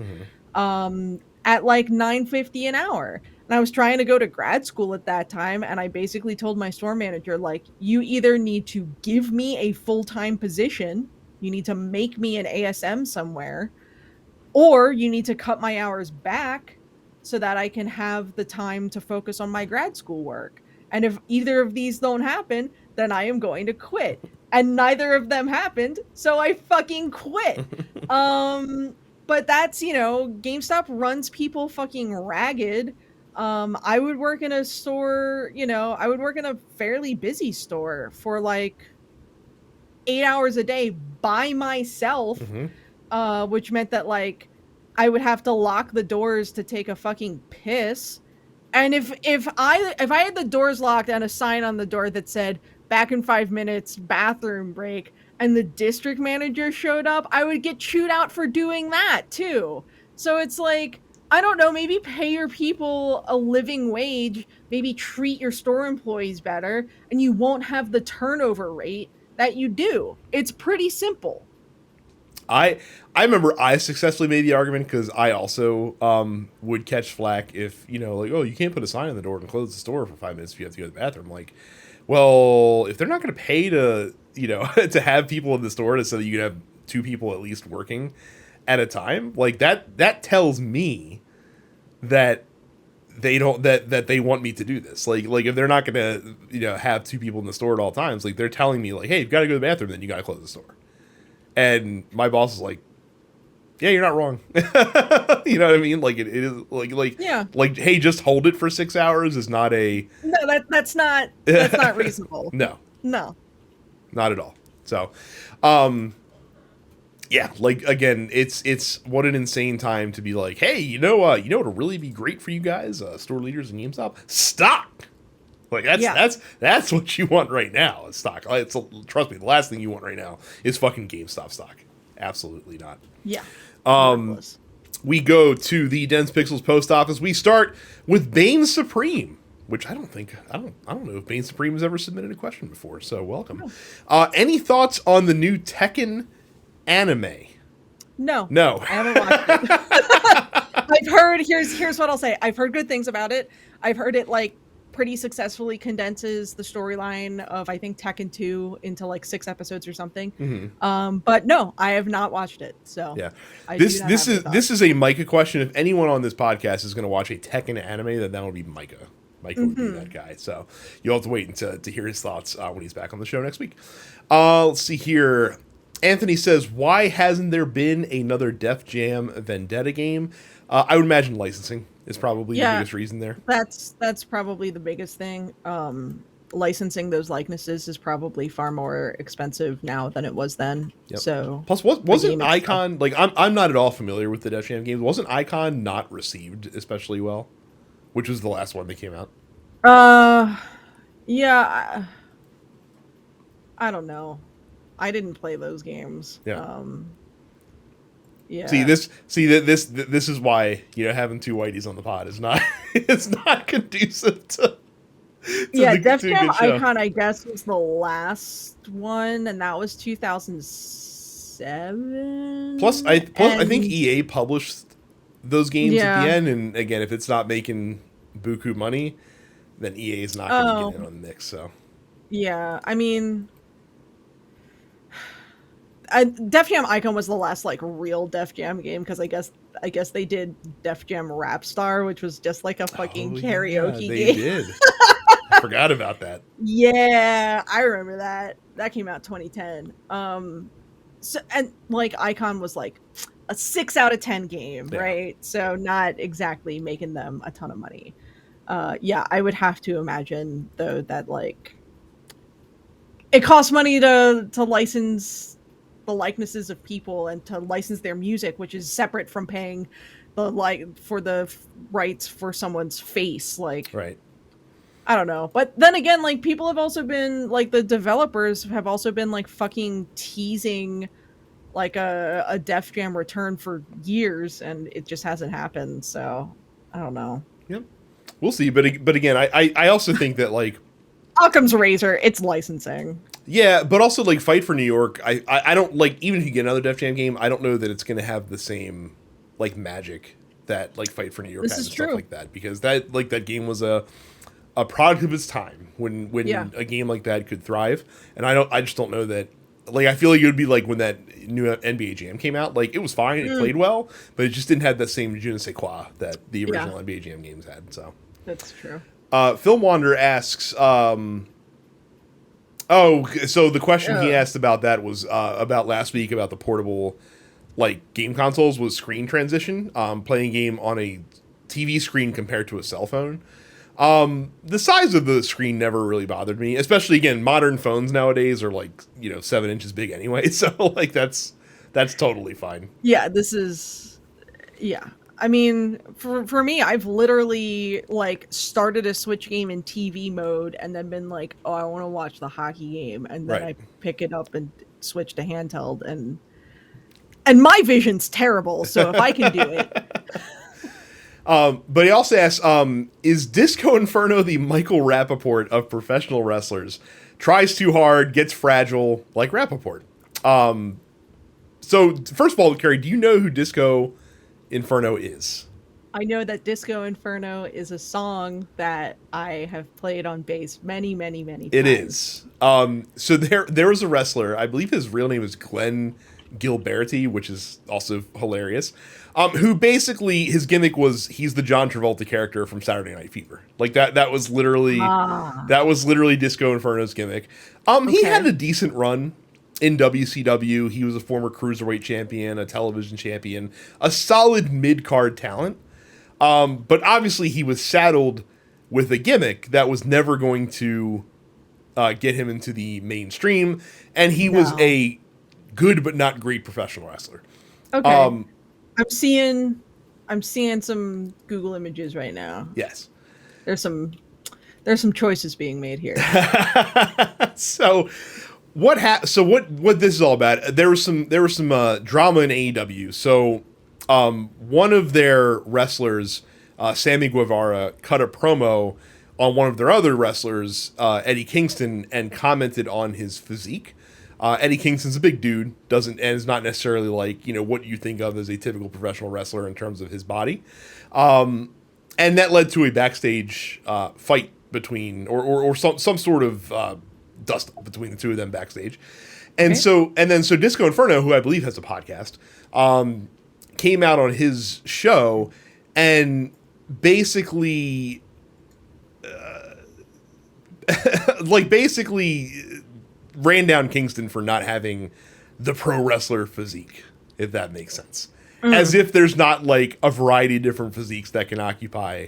Mm-hmm. at like 9.50 an hour. And I was trying to go to grad school at that time, and I basically told my store manager, like, you either need to give me a full-time position, you need to make me an ASM somewhere, or you need to cut my hours back so that I can have the time to focus on my grad school work. And if either of these don't happen, then I am going to quit. And neither of them happened, so I fucking quit. Um but that's, GameStop runs people fucking ragged. I would work in a store, I would work in a fairly busy store for like 8 hours a day by myself, Mm-hmm. which meant that like I would have to lock the doors to take a fucking piss. And if I had the doors locked and a sign on the door that said back in 5 minutes, bathroom break, and the district manager showed up, I would get chewed out for doing that too. So it's like, I don't know, maybe pay your people a living wage, maybe treat your store employees better, and you won't have the turnover rate that you do. It's pretty simple. I remember I successfully made the argument, because I also would catch flack if, like, oh, you can't put a sign on the door and close the store for 5 minutes if you have to go to the bathroom. Like, well, if they're not going to pay to, to have people in the store so that you can have two people at least working at a time, like that tells me that they don't, that they want me to do this. Like if they're not going to, have two people in the store at all times, like they're telling me like, hey, you've got to go to the bathroom, then you got to close the store. And my boss is like, yeah, you're not wrong. You know what I mean? Like it is Yeah. like, hey, just hold it for 6 hours is not a No, that's not reasonable. no, No. not at all. So, yeah, like again, it's what an insane time to be like, hey, what'll really be great for you guys, store leaders and GameStop stock. Like that's what you want right now is stock. Trust me, the last thing you want right now is fucking GameStop stock. Absolutely not. Yeah. We go to the Dense Pixels post office. We start with Bane Supreme, which I don't know if Bane Supreme has ever submitted a question before. So welcome. Any thoughts on the new Tekken anime? No. No. I haven't watched it. I've heard, here's what I'll say. I've heard good things about it. I've heard it like pretty successfully condenses the storyline of, I think, Tekken 2 into like 6 episodes or something. Mm-hmm. But no, I have not watched it. So yeah, this is a Micah question. If anyone on this podcast is going to watch a Tekken anime, then that would be Micah. Micah would be that guy. So you'll have to wait to hear his thoughts when he's back on the show next week. Let's see here. Anthony says, why hasn't there been another Def Jam Vendetta game? I would imagine licensing is probably the biggest reason there. That's probably the biggest thing. Licensing those likenesses is probably far more expensive now than it was then. Yep. So plus, wasn't Icon like I'm not at all familiar with the Def Jam games. Wasn't Icon not received especially well, which was the last one that came out? Yeah, I don't know. I didn't play those games. Yeah. Yeah. See this is why having two whiteys on the pod is not it's not conducive to Def Jam Icon, I guess, was the last one, and that was 2007. Plus I think EA published those games at the end, and again, if it's not making buku money, then EA is not going to get in on the mix. So yeah, I mean, Def Jam Icon was the last like real Def Jam game, because I guess I guess they did Def Jam Rap Star, which was just like a fucking karaoke they game. did. I forgot about that. Yeah, I remember that. That came out 2010. So and like Icon was like a 6 out of 10 game, Yeah. right? So not exactly making them a ton of money. Yeah, I would have to imagine though that like it costs money to license the likenesses of people and to license their music, which is separate from paying for the rights for someone's face. Like, Right. I don't know. But then again, like people have also been like the developers have also been like fucking teasing like a Def Jam return for years, and it just hasn't happened. So I don't know. Yep. We'll see. But again, I also think that like Occam's razor, it's licensing. yeah, but also like Fight for New York. I don't like even if you get another Def Jam game, I don't know that it's going to have the same like magic that like Fight for New York This has is and true. stuff like that, because that game was a product of its time when Yeah. a game like that could thrive. And I just don't know that. Like I feel like it would be like when that new NBA Jam came out. Like it was fine, it played well, but it just didn't have that same je ne sais quoi that the original NBA Jam games had. So That's true. Film Wander asks, oh, so the question he asked about that was about last week about the portable like game consoles was screen transition, playing a game on a TV screen compared to a cell phone. The size of the screen never really bothered me, especially again, modern phones nowadays are like, 7 inches big anyway. So like that's totally fine. Yeah, this is yeah. I mean, for me, I've literally like started a Switch game in TV mode and then been like, oh, I want to watch the hockey game, and then Right. I pick it up and switch to handheld, and my vision's terrible, so if I can do it. But he also asks, is Disco Inferno the Michael Rappaport of professional wrestlers? Tries too hard, gets fragile, like Rappaport. So, first of all, Carrie, do you know who Disco Inferno is? I know that Disco Inferno is a song that I have played on bass many, many, many times. It is. So there was a wrestler, I believe his real name is Glenn Gilberti, which is also hilarious. Who basically his gimmick was he's the John Travolta character from Saturday Night Fever. Like that was literally Disco Inferno's gimmick. He had a decent run in WCW. He was a former cruiserweight champion, a television champion, a solid mid-card talent. But obviously he was saddled with a gimmick that was never going to get him into the mainstream, and he was a good but not great professional wrestler. Okay. I'm seeing some Google images right now. Yes. There's some choices being made here. So what this is all about? There was some drama in AEW. So one of their wrestlers, Sammy Guevara, cut a promo on one of their other wrestlers, Eddie Kingston, and commented on his physique. Eddie Kingston's a big dude, and is not necessarily like, what you think of as a typical professional wrestler in terms of his body. And that led to a backstage fight between, or some sort of dust between the two of them backstage. And so Disco Inferno, who I believe has a podcast, came out on his show and basically ran down Kingston for not having the pro wrestler physique, if that makes sense. As if there's not like a variety of different physiques that can occupy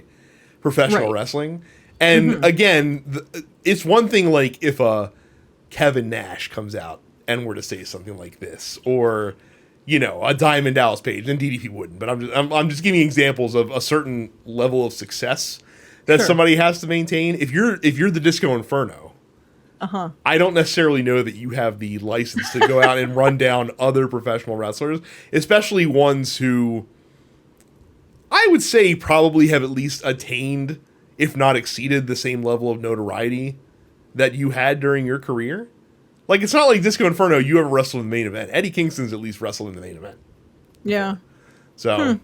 professional wrestling. And again, it's one thing like if a Kevin Nash comes out and were to say something like this, or a Diamond Dallas Page, and DDP wouldn't. But I'm just giving examples of a certain level of success that somebody has to maintain. If you're the Disco Inferno, I don't necessarily know that you have the license to go out and run down other professional wrestlers, especially ones who I would say probably have at least attained, if not exceeded, the same level of notoriety that you had during your career. Like, it's not like Disco Inferno, you ever wrestled in the main event. Eddie Kingston's at least wrestled in the main event. Yeah. So,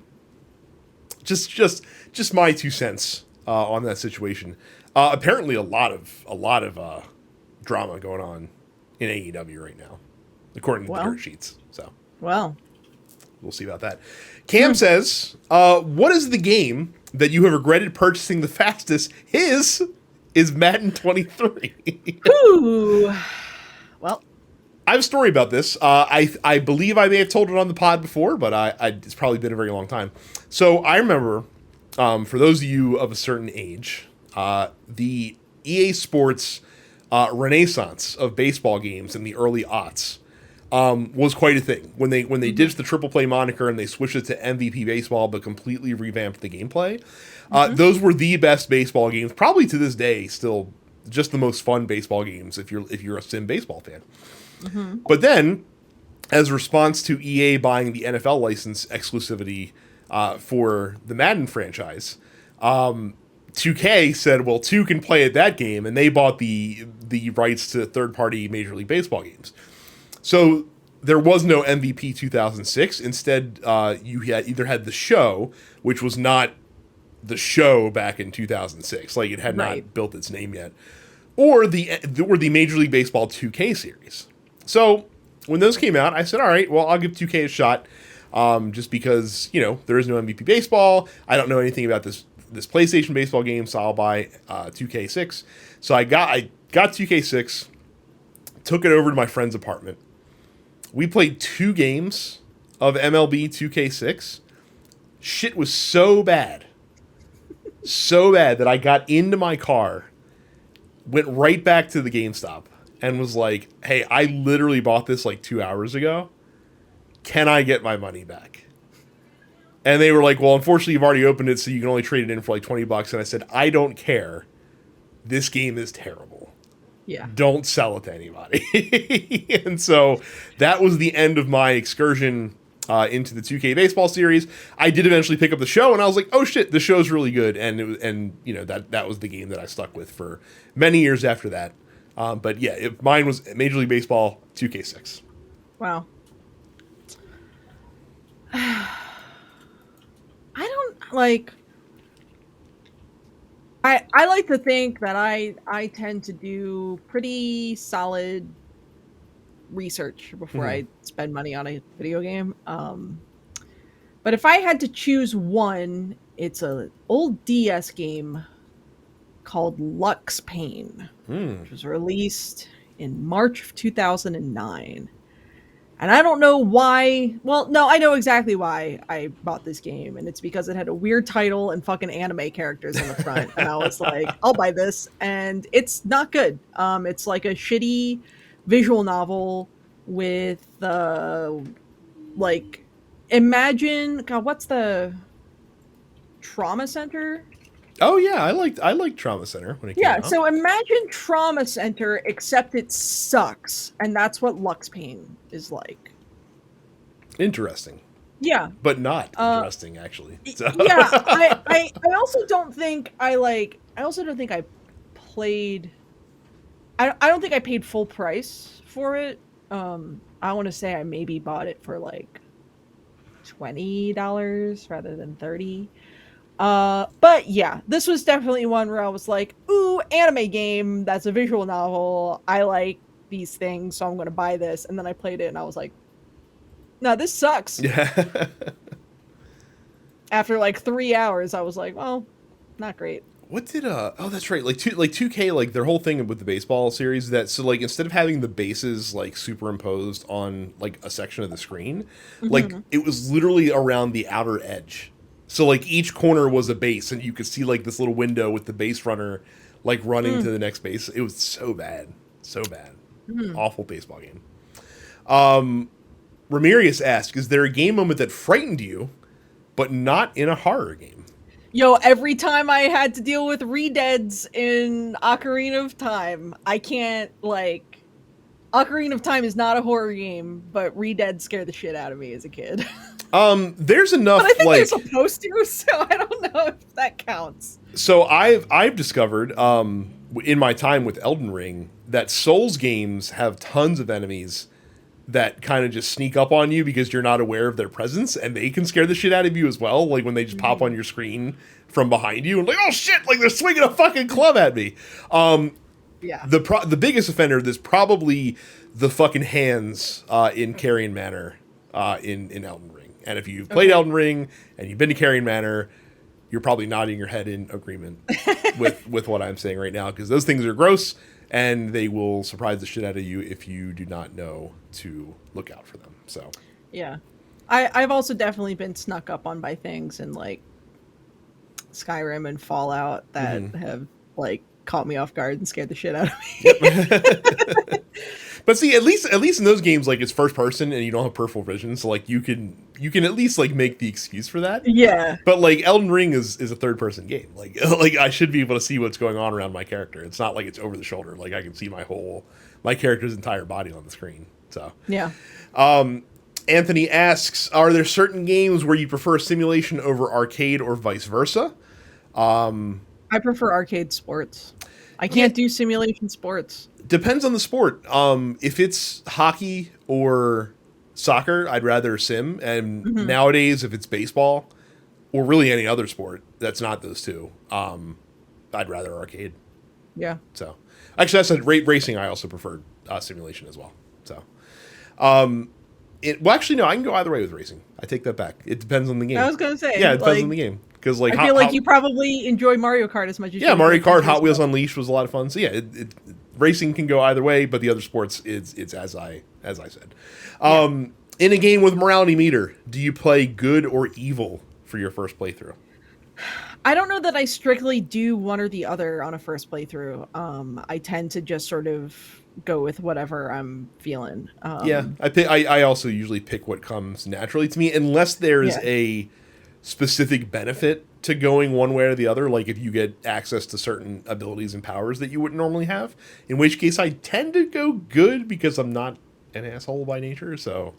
just my 2 cents on that situation. Apparently, a lot of drama going on in AEW right now, according to the dirt sheets. So, well, we'll see about that. Cam says, what is the game that you have regretted purchasing the fastest? His is Madden 23. Ooh. Well, I have a story about this. I believe I may have told it on the pod before, but it's probably been a very long time. So I remember, for those of you of a certain age, the EA Sports renaissance of baseball games in the early aughts was quite a thing. When they ditched the triple play moniker and they switched it to MVP Baseball, but completely revamped the gameplay. Those were the best baseball games, probably to this day, still just the most fun baseball games if you're a sim baseball fan. But then, as a response to EA buying the NFL license exclusivity for the Madden franchise, 2K said, well, 2 can play at that game, and they bought the rights to third-party Major League Baseball games. So there was no MVP 2006. Instead, you either had the show, which was not the show back in 2006, like it had not built its name yet, or the Major League Baseball 2K series. So when those came out, I said, all right, well, I'll give 2K a shot, just because, there is no MVP Baseball. I don't know anything about this PlayStation baseball game, so I'll buy 2K6. So I got 2K6, took it over to my friend's apartment. We played 2 games of MLB 2K6. Shit was so bad that I got into my car, went right back to the GameStop, and was like, hey, I literally bought this like 2 hours ago. Can I get my money back? And they were like, well, unfortunately, you've already opened it, so you can only trade it in for like $20. And I said, I don't care. This game is terrible. Yeah. Don't sell it to anybody. And so that was the end of my excursion into the 2K baseball series. I did eventually pick up the show, and I was like, oh shit, the show's really good. And that was the game that I stuck with for many years after that. But yeah, mine was Major League Baseball 2K6. Wow. I don't like. I like to think that I tend to do pretty solid research before I spend money on a video game. But if I had to choose one, it's an old DS game called Lux Pain, which was released in March of 2009. And I don't know why. Well, no, I know exactly why I bought this game. And it's because it had a weird title and fucking anime characters on the front. And I was like, I'll buy this. And it's not good. It's like a shitty visual novel with, imagine, God, what's the Trauma Center? Oh yeah, I liked Trauma Center when it came out. So imagine Trauma Center, except it sucks, and that's what Lux Pain is like. Interesting. Yeah, but not interesting actually. So. Yeah, I also don't think I played. I don't think I paid full price for it. I want to say I maybe bought it for like $20 rather than $30. But yeah, this was definitely one where I was like, ooh, anime game, that's a visual novel. I like these things, so I'm going to buy this. And then I played it and I was like, no, this sucks. Yeah. After like 3 hours, I was like, well, not great. What did oh, that's right. Like 2K, like their whole thing with the baseball series, that so like instead of having the bases like superimposed on like a section of the screen, like it was literally around the outer edge. So like each corner was a base, and you could see like this little window with the base runner like running to the next base. It was so bad. Awful baseball game. Ramirius asked, is there a game moment that frightened you, but not in a horror game? Yo, every time I had to deal with Redeads in Ocarina of Time, I can't, like... Ocarina of Time is not a horror game, but Redead scared the shit out of me as a kid. There's enough, but I think like... they're supposed to, so I don't know if that counts. So I've discovered, in my time with Elden Ring, that Souls games have tons of enemies that kind of just sneak up on you because you're not aware of their presence, and they can scare the shit out of you as well, like when they just pop on your screen from behind you and like, oh shit, like they're swinging a fucking club at me. Yeah. The biggest offender of this probably the fucking hands in Carrion Manor in Elden Ring. And if you've played Elden Ring and you've been to Carrion Manor, you're probably nodding your head in agreement with what I'm saying right now, because those things are gross and they will surprise the shit out of you if you do not know to look out for them. So yeah, I've also definitely been snuck up on by things in like Skyrim and Fallout that have like caught me off guard and scared the shit out of me. But see, at least in those games, like it's first person and you don't have peripheral vision, so like you can at least like make the excuse for that. Yeah. But like Elden Ring is a third person game. Like I should be able to see what's going on around my character. It's not like it's over the shoulder. Like I can see my character's entire body on the screen. So yeah. Anthony asks, are there certain games where you prefer simulation over arcade or vice versa? I prefer arcade sports. I can't do simulation sports. Depends on the sport. If it's hockey or soccer, I'd rather sim. And nowadays, if it's baseball or really any other sport that's not those two, I'd rather arcade. Yeah. So, actually, I said racing. I also preferred simulation as well. So, well, actually, no. I can go either way with racing. I take that back. It depends on the game. I was gonna say, yeah, it depends on the game. Because like I feel like you probably enjoy Mario Kart as much as Mario Kart, Hot Wheels Unleashed was a lot of fun. So yeah, racing can go either way, but the other sports it's as I said. In a game with morality meter, do you play good or evil for your first playthrough? I don't know that I strictly do one or the other on a first playthrough. I tend to just sort of go with whatever I'm feeling. I also usually pick what comes naturally to me, unless there's a specific benefit to going one way or the other, like if you get access to certain abilities and powers that you wouldn't normally have, in which case I tend to go good because I'm not an asshole by nature. So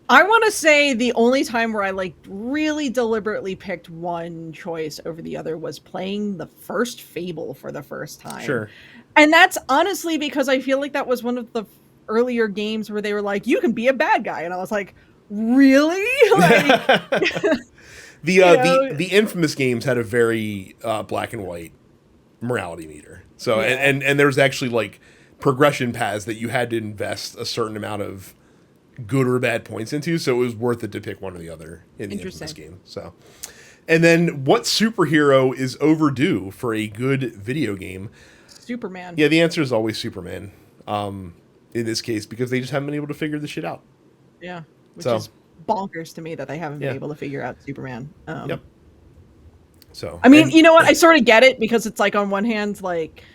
I want to say the only time where I like really deliberately picked one choice over the other was playing the first Fable for the first time. Sure. And that's honestly because I feel like that was one of the earlier games where they were like, you can be a bad guy. And I was like, really? Like, the infamous games had a very black and white morality meter. So and there was actually like progression paths that you had to invest a certain amount of good or bad points into. So it was worth it to pick one or the other in the infamous game. So, and then what superhero is overdue for a good video game? Superman. Yeah, the answer is always Superman. In this case, because they just haven't been able to figure this shit out. Yeah. Which is bonkers to me that they haven't been able to figure out Superman. Yep. So I mean, you know what? I sort of get it because it's like on one hand, like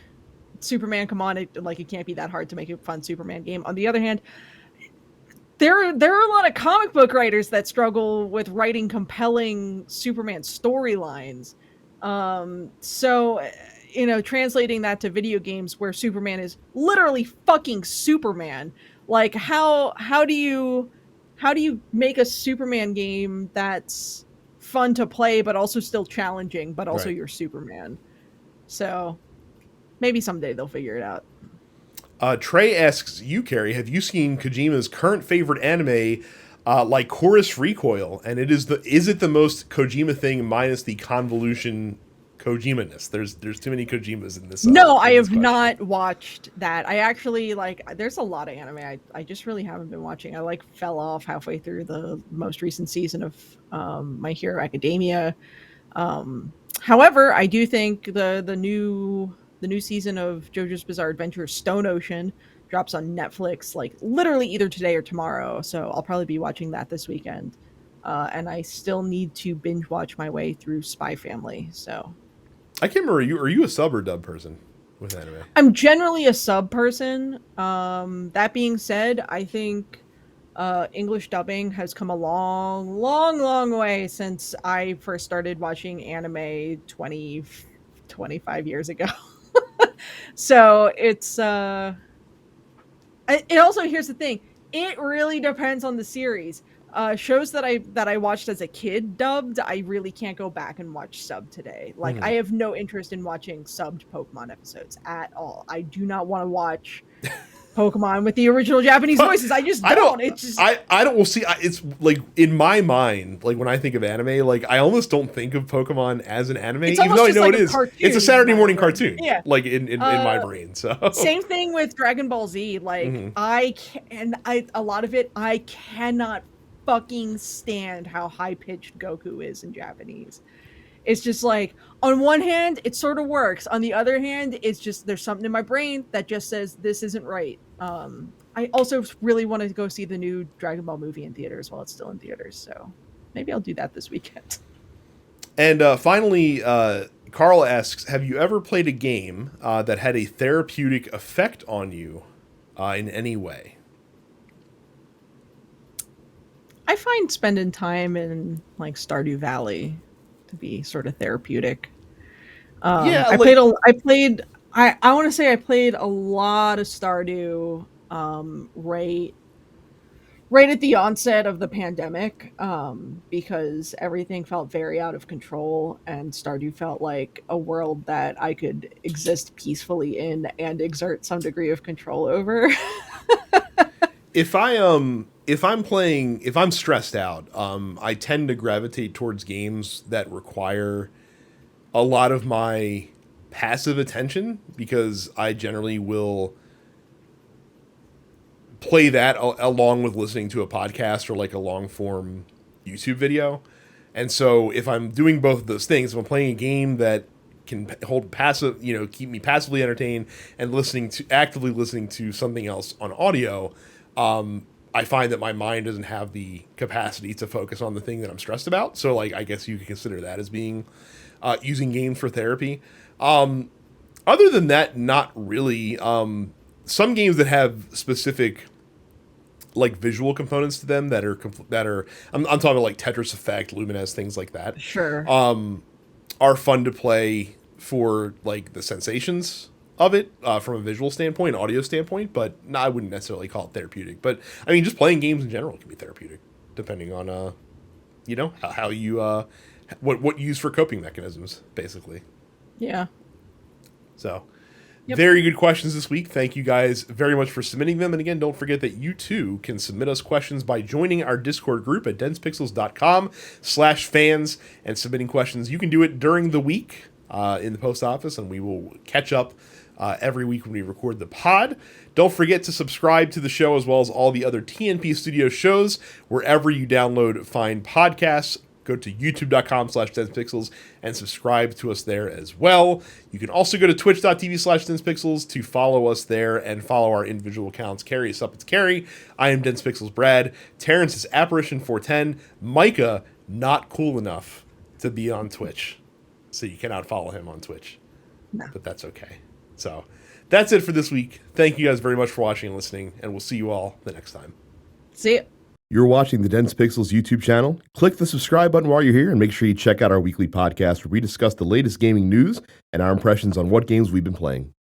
Superman, come on, it can't be that hard to make a fun Superman game. On the other hand, there are a lot of comic book writers that struggle with writing compelling Superman storylines. So translating that to video games where Superman is literally fucking Superman, like how do you make a Superman game that's fun to play but also still challenging, but also you're Superman? So maybe someday they'll figure it out. Trey asks you, Carrie, have you seen Kojima's current favorite anime, like Chorus Recoil? And is it the most Kojima thing minus the convolution Kojima-ness? There's too many Kojimas in this. No, I have not watched that. I actually there's a lot of anime I just really haven't been watching. I fell off halfway through the most recent season of My Hero Academia. However, I do think the new season of JoJo's Bizarre Adventure Stone Ocean drops on Netflix like literally either today or tomorrow. So I'll probably be watching that this weekend. And I still need to binge watch my way through Spy Family. So I can't remember. Are you a sub or dub person with anime? I'm generally a sub person. That being said, I think English dubbing has come a long way since I first started watching anime 25 years ago. So it's it also, here's the thing, it really depends on the series. Shows that I watched as a kid dubbed, I really can't go back and watch sub today. I have no interest in watching subbed Pokemon episodes at all. I do not want to watch Pokemon with the original Japanese voices. I just don't. It's just I don't. Well, see, it's like in my mind, like when I think of anime, like I almost don't think of Pokemon as an anime, even though I know it is. It's a Saturday morning cartoon. Yeah. Like in my brain. So same thing with Dragon Ball Z. Like a lot of it I cannot fucking stand how high pitched Goku is in Japanese. It's just like, on one hand, it sort of works. On the other hand, it's just there's something in my brain that just says this isn't right. I also really want to go see the new Dragon Ball movie in theaters while it's still in theaters. So maybe I'll do that this weekend. And finally, Carl asks, have you ever played a game that had a therapeutic effect on you in any way? I find spending time in like Stardew Valley to be sort of therapeutic. Yeah, I like, played I want to say I played a lot of Stardew right at the onset of the pandemic, because everything felt very out of control, and Stardew felt like a world that I could exist peacefully in and exert some degree of control over. if I'm stressed out, I tend to gravitate towards games that require a lot of my passive attention, because I generally will play that along with listening to a podcast or like a long form YouTube video. And so if I'm doing both of those things, if I'm playing a game that can hold passive, keep me passively entertained, and actively listening to something else on audio, I find that my mind doesn't have the capacity to focus on the thing that I'm stressed about. So like, I guess you could consider that as being using games for therapy. Other than that, not really. Some games that have specific like visual components to them I'm talking about like Tetris Effect, Lumines, things like that. Sure. Are fun to play for like the sensations of it from a visual standpoint, audio standpoint, but I wouldn't necessarily call it therapeutic. But I mean, just playing games in general can be therapeutic, depending on how you what you use for coping mechanisms, basically. Yeah. So, Yep. very good questions this week. Thank you guys very much for submitting them. And again, don't forget that you too can submit us questions by joining our Discord group at densepixels.com/fans and submitting questions. You can do it during the week in the post office, and we will catch up every week when we record the pod. Don't forget to subscribe to the show as well as all the other TNP Studio shows wherever you download fine podcasts. Go to youtube.com/densepixels and subscribe to us there as well. You can also go to twitch.tv/densepixels to follow us there and follow our individual accounts. Carrie is up, it's Carrie. I am Densepixels Brad. Terrence is Apparition410. Micah, not cool enough to be on Twitch, so you cannot follow him on Twitch. No. But that's okay. So that's it for this week. Thank you guys very much for watching and listening, and we'll see you all the next time. See ya. You're watching the Dense Pixels YouTube channel. Click the subscribe button while you're here, and make sure you check out our weekly podcast where we discuss the latest gaming news and our impressions on what games we've been playing.